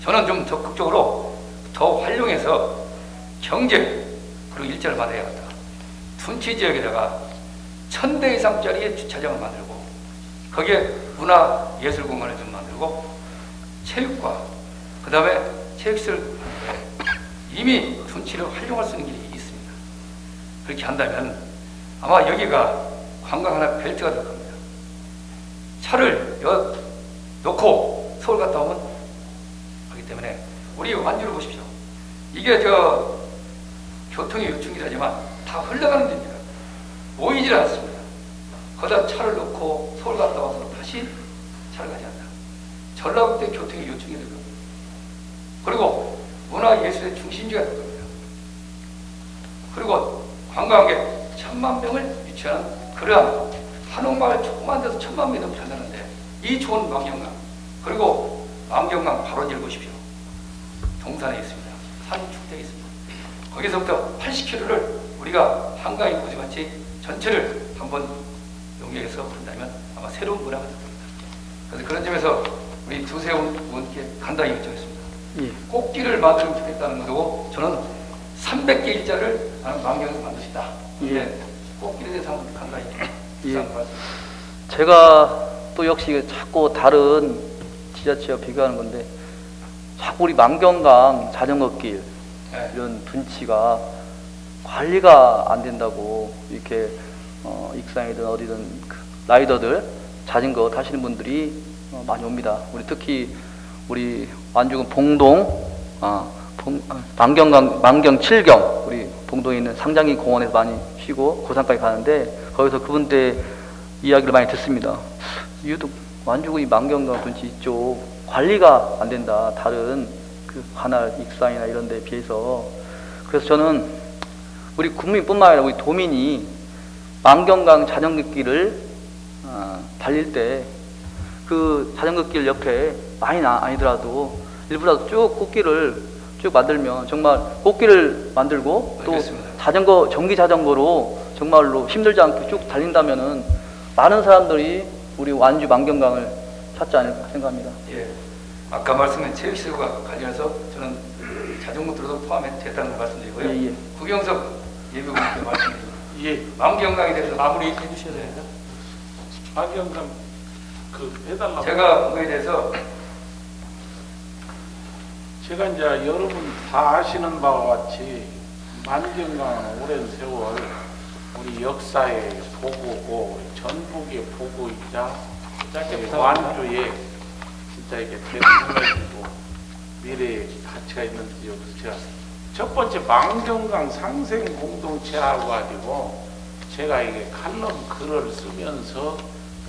저는 좀 적극적으로 더 활용해서 경제 그리고 일자를 만들어야겠다. 둔치 지역에다가 1000대 이상짜리의 주차장을 만들고 거기에 문화예술공간을 좀 만들고 체육과 그 다음에 체육시설 이미 둔치를 활용할 수 있는 길이 있습니다. 그렇게 한다면 아마 여기가 관광 하나 벨트가 될 겁니다. 차를 놓고 서울 갔다 오면 하기 때문에 우리 완주를 보십시오. 이게 교통의 요충지라지만 다 흘러가는 데입니다. 모이질 않습니다. 거기다 차를 놓고 서울 갔다 와서 다시 차를 가져간다. 전라북도 교통의 요충이 될 겁니다. 그리고 문화예술의 중심지가 될 겁니다. 그리고 관광객 1000만 명을 유치하는 그러한 한옥마을 조그만 데서 1000만 명이 넘쳐나는데 이 좋은 만경강 그리고 만경강 바로 질 보십시오. 동산에 있습니다. 산축대에 있습니다. 거기서부터 80km를 우리가 한강의 고지같이 전체를 한번 용역해서 본다면 아마 새로운 문화가 될 겁니다. 그래서 그런 점에서 우리 두세 분께 간단히 여쭤겠습니다. 예. 꽃길을 만들면 좋겠다는 거고 저는 300개 일자를 나는 만경에서 만들 수 있다. 예. 꽃길에 대해서 한번 간단히 예. 말씀. 제가 또 역시 자꾸 다른 지자체와 비교하는 건데 자꾸 우리 만경강 자전거길 네. 이런 둔치가 관리가 안 된다고 이렇게 익산이든 어디든 그 라이더들 자전거 타시는 분들이 많이 옵니다. 우리 특히 우리 완주군 봉동 만경 7경 우리 봉동에 있는 상장기 공원에서 많이 쉬고 고산까지 가는데 거기서 그분들 이야기를 많이 듣습니다. 유독 완주군이 만경강 둔치 이쪽 관리가 안 된다. 다른 그 관할 익산이나 이런 데에 비해서. 그래서 저는 우리 국민뿐만 아니라 우리 도민이 만경강 자전거길을 달릴 때 그 자전거길 옆에 많이 아니더라도 일부라도 쭉 꽃길을 쭉 만들면 정말 꽃길을 만들고 또 알겠습니다. 자전거 전기 자전거로 정말로 힘들지 않게 쭉 달린다면은 많은 사람들이 우리 완주 만경강을 찾지 않을까 생각합니다. 예. 아까 말씀드린 체육시설과 관련해서 저는 자전거들도 포함이 됐다는 걸 말씀드리고요. 예, 예. 구경석 예비군께 말씀드립니다. 예, 만경강에 대해서 마무리 해주셔야 됩니다. 만경강 해달라고. 제가 그거에 대해서 제가 이제 여러분 다 아시는 바와 같이 만경강은 오랜 세월 우리 역사의 보고고 전북의 보고이자 짧게 부탁합니다. 완주에 진짜 이게 대단해지고 미래의 가치가 있는 지역에서 제가 첫 번째 만경강 상생 공동체라고 가지고 제가 이게 칼럼 글을 쓰면서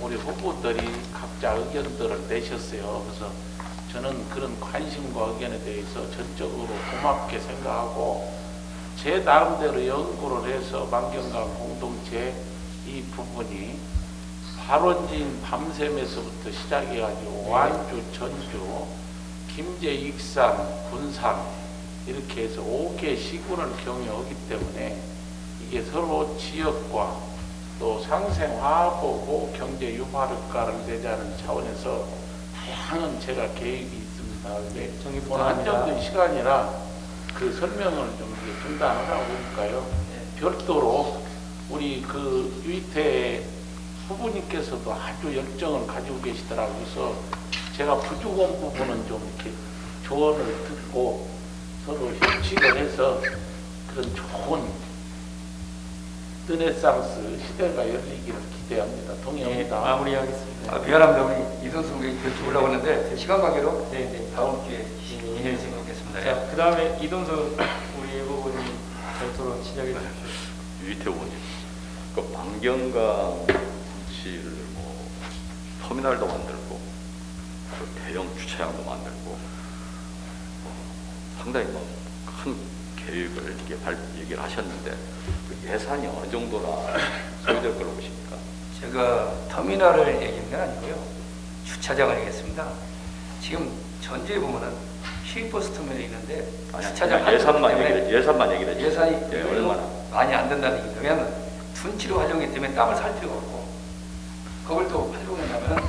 우리 후보들이 각자 의견들을 내셨어요. 그래서 저는 그런 관심과 의견에 대해서 전적으로 고맙게 생각하고 제 나름대로 연구를 해서 만경강 공동체 이 부분이 발원진 밤샘에서부터 시작해가지고 완주, 전주, 김제, 익산, 군산 이렇게 해서 5개 시군을 경유하기 때문에 이게 서로 지역과 또 상생화하고 경제 유발효과를 내자는 차원에서 다양한 제가 계획이 있습니다. 근데 오늘 한정된 시간이라 그 설명을 좀 중단을 하고 볼까요? 별도로 우리 그 유이태 후보님께서도 아주 열정을 가지고 계시더라고요. 그래서 제가 부족한 부분은 좀 이렇게 조언을 듣고 서로 협치를 해서 그런 좋은 르네상스 시대가 열리기를 기대합니다. 동의합니다. 마무리하겠습니다. 미안합니다. 우리 이동수 우리 결투 올라고 했는데 시간 관계로 네. 다음 기회에 인연이 생각하겠습니다. 자, 그 다음에 이동수 우리 후보님 결투로 시작해 주십시오. 유이태 의원님, 그 만경강 비치를 뭐 터미널도 만들고 그 대형 주차장도 만들고 상당히 뭐 큰 계획을 이렇게 얘기를 하셨는데 그 예산이 어느 정도나 소요될 걸로 보십니까? 제가 터미널을 얘기한 건 아니고요. 주차장을 얘기했습니다. 지금 전주에 보면은 K버스 터미널이 있는데 주차장 아니, 예산만 얘기를 해주세요. 예산이 예, 얼마나? 많이 안 된다는 얘기입니다. 왜냐하면 둔치로 활용하기 때문에 땅을 살 필요가 없고 그걸 또 활용하려면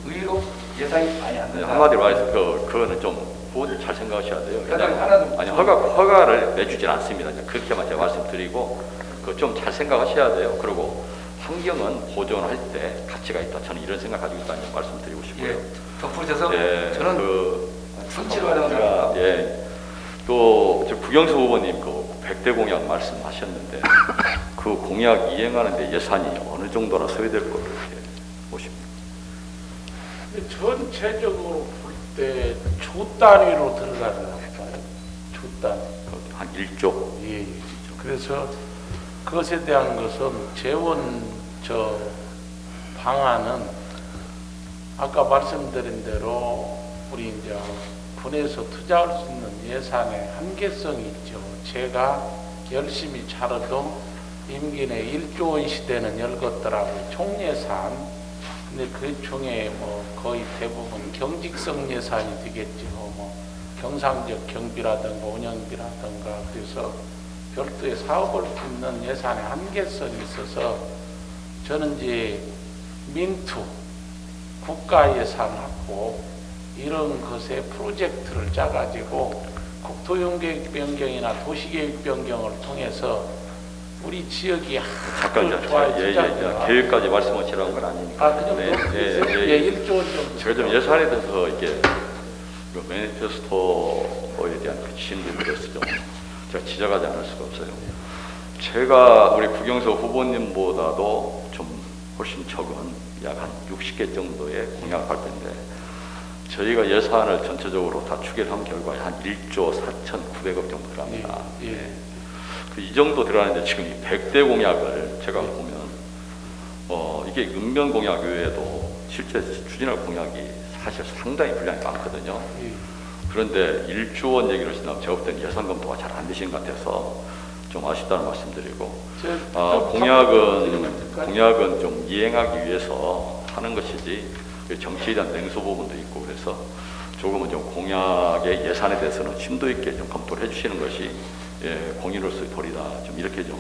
의외로 예산이 많이 안 된다. 한마디로 말해서 그거는 좀 후보들 잘 생각하셔야 돼요. 그다음에 하나도 아니 허가를 내주질 않습니다. 그렇게만 제가 말씀드리고 그 좀 잘 생각하셔야 돼요. 그리고 환경은 보존할 때 가치가 있다. 저는 이런 생각 가지고 있다는 말씀드리고 싶고요. 예, 덧붙여서 예, 저는 둔치로 활용하는 또 국영수 후보님 그 100대 공약 말씀하셨는데 그 공약 이행하는데 예산이 어느 정도나 소요될 걸로 이렇게 보십니까? 전체적으로 볼 때 조 단위로 들어가는 것 같아요. 조 단위. 한 1조. 예. 그래서 그것에 대한 것은 재원 방안은 아까 말씀드린 대로 우리 이제 군에서 투자할 수 있는 예산의 한계성이 있죠. 제가 열심히 차려도 임기 내 1조 원 시대는 열것더라고요. 총예산. 근데 그 중에 뭐 거의 대부분 경직성 예산이 되겠죠. 뭐 경상적 경비라든가 운영비라든가 그래서 별도의 사업을 짓는 예산의 한계성이 있어서 저는 이제 민투, 국가 예산 확보 이런 것에 프로젝트를 짜가지고 국토용계획 변경이나 도시계획 변경을 통해서 우리 지역이 잠깐 계획까지 말씀하시라는 건 아니니까. 그 정도? 예, 1조 원 정도. 제가 좀 예산에 대해서 이렇게 그 매니페스토에 대한 그 지침들에 대해서 좀 제가 지적하지 않을 수가 없어요. 제가 우리 국영수 후보님보다도 좀 훨씬 적은 약 한 60개 정도의 공약 발표인데 저희가 예산을 전체적으로 다 추계한 결과에 한 1조 4,900억 정도 들어갑니다. 이 정도 들어가는데 지금 이 100대 공약을 제가 보면 이게 읍면 공약 외에도 실제 추진할 공약이 사실 상당히 분량이 많거든요. 그런데 1조 원 얘기를 하시면 제가 볼 때는 예산 검토가 잘 안 되시는 것 같아서 좀 아쉽다는 말씀드리고 공약은 좀 이행하기 위해서 하는 것이지 정치에 대한 냉소 부분도 있고 그래서 조금은 좀 공약의 예산에 대해서는 심도 있게 좀 검토를 해주시는 것이 공인으로서의 도리다. 좀 이렇게 좀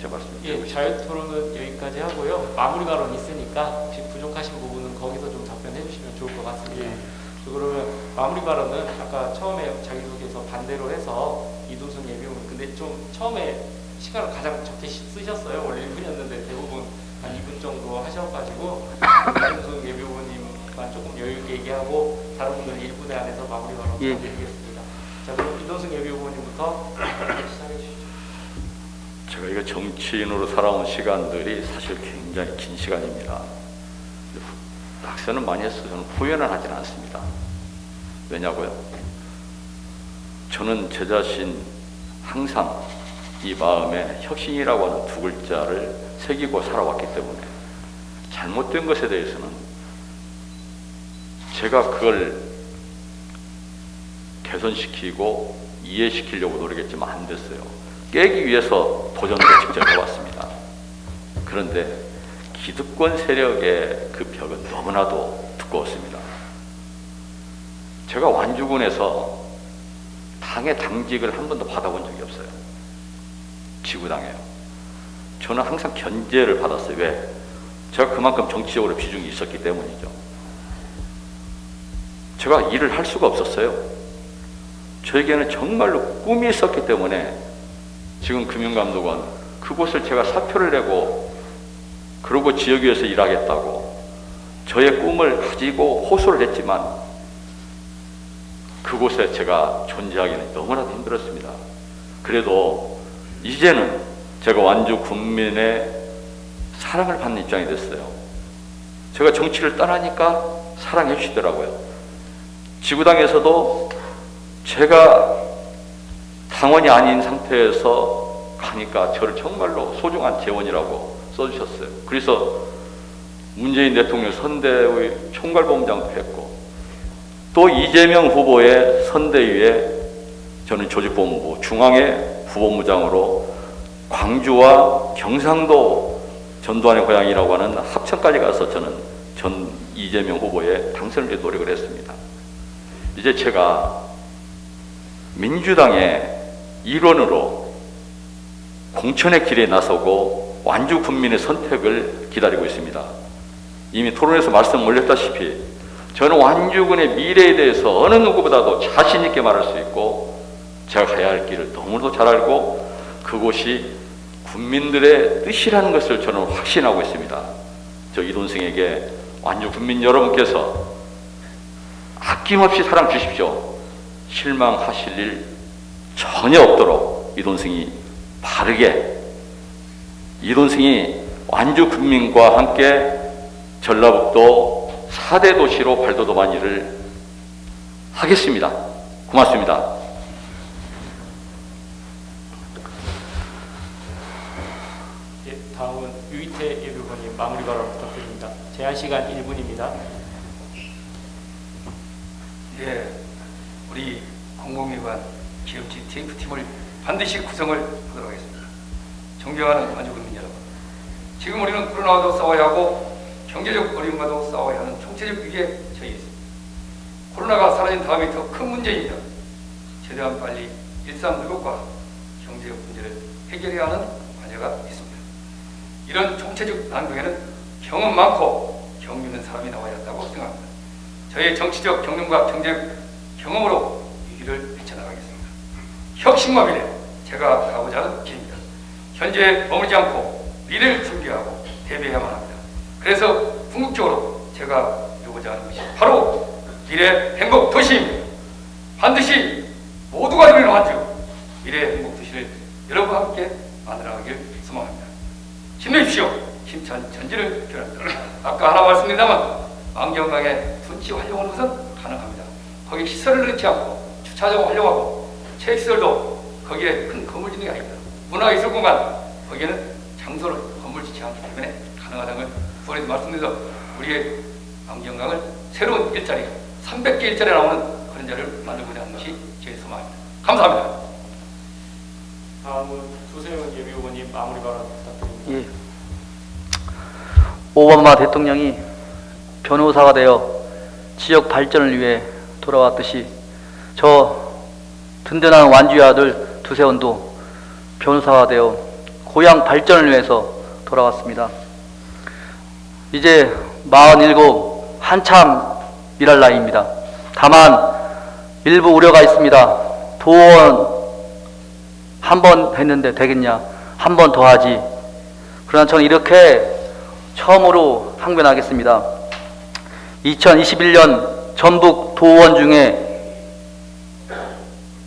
제 말씀드리고 싶습니다. 자유토론은 여기까지 하고요. 마무리 발언 있으니까 혹시 부족하신 부분은 거기서 좀 답변해 주시면 좋을 것 같습니다. 그러면 마무리 발언은 아까 처음에 자기소개에서 반대로 해서 이동순 예비후보님 근데 좀 처음에 시간을 가장 적게 쓰셨어요. 원래 1분이었는데 대부분 한 2분 정도 하셔가지고 이동순 예비후보님만 조금 여유 있게 얘기하고 다른 분들 1분에 안에서 마무리 발언 부탁드리겠습니다. 자, 그럼 이동순 예비후보님부터 시작해 주시죠. 제가 이거 정치인으로 살아온 시간들이 사실 굉장히 긴 시간입니다. 낙선은 많이 했어요. 저는 후회는 하지는 않습니다. 왜냐고요? 저는 제 자신 항상 이 마음에 혁신이라고 하는 두 글자를 새기고 살아왔기 때문에 잘못된 것에 대해서는 제가 그걸 개선시키고 이해시키려고 노력했지만 안 됐어요. 깨기 위해서 도전도 직접 해왔습니다. 그런데 기득권 세력의 그 벽은 너무나도 두꺼웠습니다. 제가 완주군에서 당의 당직을 한 번도 받아본 적이 없어요. 지구당에요. 저는 항상 견제를 받았어요. 왜? 제가 그만큼 정치적으로 비중이 있었기 때문이죠. 제가 일을 할 수가 없었어요. 저에게는 정말로 꿈이 있었기 때문에 지금 금융감독원 그곳을 제가 사표를 내고 그러고 지역위에서 일하겠다고 저의 꿈을 가지고 호소를 했지만 그곳에 제가 존재하기는 너무나도 힘들었습니다. 그래도 이제는 제가 완주 군민의 사랑을 받는 입장이 됐어요. 제가 정치를 떠나니까 사랑해 주시더라고요. 지구당에서도 제가 당원이 아닌 상태에서 가니까 저를 정말로 소중한 재원이라고 써주셨어요. 그래서 문재인 대통령 선대의 총괄본부장도 했고 또 이재명 후보의 선대위에 저는 조직본부 중앙의 부본부장으로 광주와 경상도 전두환의 고향이라고 하는 합천까지 가서 저는 전 이재명 후보의 당선을 위해 노력을 했습니다. 이제 제가 민주당의 일원으로 공천의 길에 나서고 완주 군민의 선택을 기다리고 있습니다. 이미 토론에서 말씀 올렸다시피 저는 완주군의 미래에 대해서 어느 누구보다도 자신 있게 말할 수 있고 제가 가야 할 길을 너무도 잘 알고 그곳이 군민들의 뜻이라는 것을 저는 확신하고 있습니다. 저 이돈승에게 완주 군민 여러분께서 아낌없이 사랑 주십시오. 실망하실 일 전혀 없도록 이돈승이 바르게 이돈승이 완주 군민과 함께 전라북도 4대 도시로 발돋움한 일을 하겠습니다. 고맙습니다. 예, 다음은 유희태 예비후보님 마무리 발언 부탁드립니다. 제한 시간 1분입니다. 예, 우리 공공기관 기업지 TF팀을 반드시 구성을 하도록 하겠습니다. 존경하는 완주군민 여러분, 지금 우리는 코로나와도 싸워야 하고 경제적 어려움과도 싸워야 하는 총체적 위기에 처해 있습니다. 코로나가 사라진 다음이 더 큰 문제입니다. 최대한 빨리 일상 회복과 경제적 문제를 해결해야 하는 관여가 있습니다. 이런 총체적 난국에는 경험 많고 경륜 있는 사람이 나와야 한다고 생각합니다. 저의 정치적 경륜과 경제적 경험으로 위기를 헤쳐나가겠습니다. 혁신과 미래, 제가 가고자 하는 길입니다. 현재에 머물지 않고 미래를 준비하고 대비해야만 합니다. 그래서 궁극적으로 제가 이루고자 하는 것이 바로 미래 행복 도시입니다. 반드시 모두가 누리는 완주 미래 행복 도시를 여러분과 함께 만들어가길 소망합니다. 힘내십시오. 힘찬 전진을 기원합니다. 아까 하나 말씀드린다면 만경강에 둔치 활용하는 것은 가능합니다. 거기 시설을 넣지 않고 주차장 활용하고 체육시설도 거기에 큰 건물 짓는 게 아닙니다. 문화예술공간 거기에는 장소를 건물 짓지 않기 때문에 가능하다는 걸 부원에서 말씀드려서 우리의 만경강을 새로운 일자리 300개 일자리 나오는 그런 자리를 만들고자 하는 것이 제 소망입니다. 감사합니다. 다음은 조세훈 예비후보님 마무리 발언 부탁드립니다. 예. 오바마 대통령이 변호사가 되어 지역 발전을 위해 돌아왔듯이 저 든든한 완주의 아들 두세훈도 변호사가 되어 고향 발전을 위해서 돌아왔습니다. 이제 47 한참 일할 나이입니다. 다만 일부 우려가 있습니다. 도원 한 번 했는데 되겠냐? 한 번 더 하지. 그러나 저는 이렇게 처음으로 항변하겠습니다. 2021년 전북 도원 중에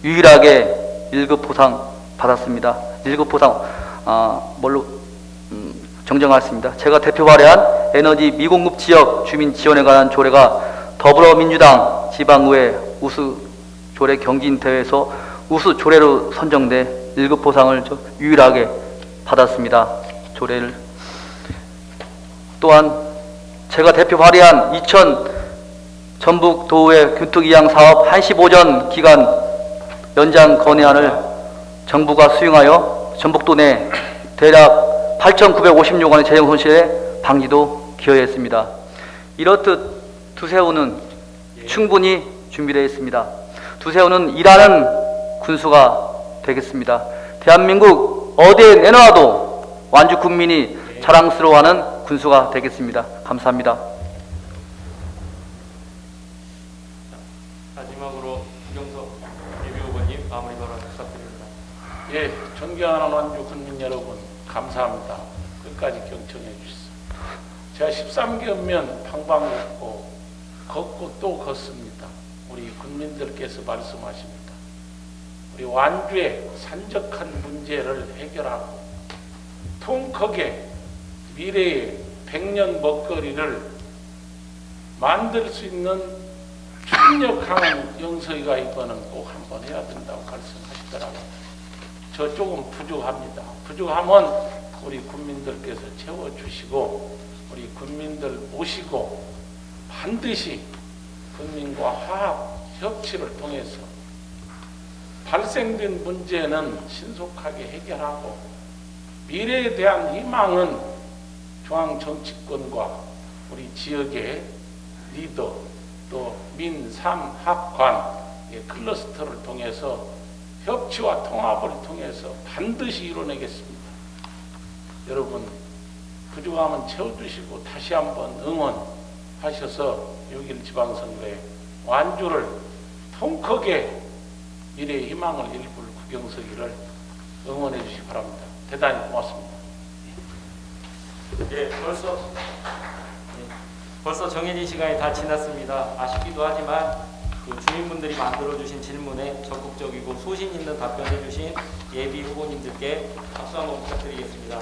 유일하게 1급 보상 받았습니다. 1급 보상 뭘로 정정하겠습니다. 제가 대표 발의한 에너지 미공급 지역 주민 지원에 관한 조례가 더불어민주당 지방의회 우수 조례 경진대회에서 우수 조례로 선정돼 1급 보상을 유일하게 받았습니다. 조례를. 또한 제가 대표 발의한 2000 전북도의 교통이양 사업 1시 오전 기간 연장 건의안을 정부가 수용하여 전북도 내 대략 8,956억 원의 재정 손실에 방지도 기여했습니다. 이렇듯 두세우는 충분히 준비되어 있습니다. 두세우는 일하는 군수가 되겠습니다. 대한민국 어디에 내놔도 완주 국민이 자랑스러워하는 군수가 되겠습니다. 감사합니다. 마지막으로 유경석 예비후보님 마무리 발언 부탁드립니다. 예, 존경하는 완주 국민 여러분, 감사합니다. 끝까지 경청해 주시오. 제가 13개면 방방 걷고 또 걷습니다. 우리 국민들께서 말씀하십니다. 우리 완주의 산적한 문제를 해결하고 통 크게 미래의 100년 먹거리를 만들 수 있는 충력한 영서이가 이거는 꼭 한번 해야 된다고 말씀하시더라고요. 저 조금 부족합니다. 부족하면 우리 국민들께서 채워주시고 우리 국민들 모시고 반드시 국민과 화합 협치를 통해서 발생된 문제는 신속하게 해결하고 미래에 대한 희망은 중앙 정치권과 우리 지역의 리더 또 민삼학관 클러스터를 통해서 협치와 통합을 통해서 반드시 이뤄내겠습니다. 여러분 부족하면 채워주시고 다시 한번 응원하셔서 6.1 지방선거에 완주를 통크게 미래의 희망을 일굴 구경서기를 응원해 주시기 바랍니다. 대단히 고맙습니다. 예, 벌써 정해진 시간이 다 지났습니다. 아쉽기도 하지만 그 주민분들이 만들어주신 질문에 적극적이고 소신 있는 답변해 주신 예비 후보님들께 박수 한번 부탁드리겠습니다.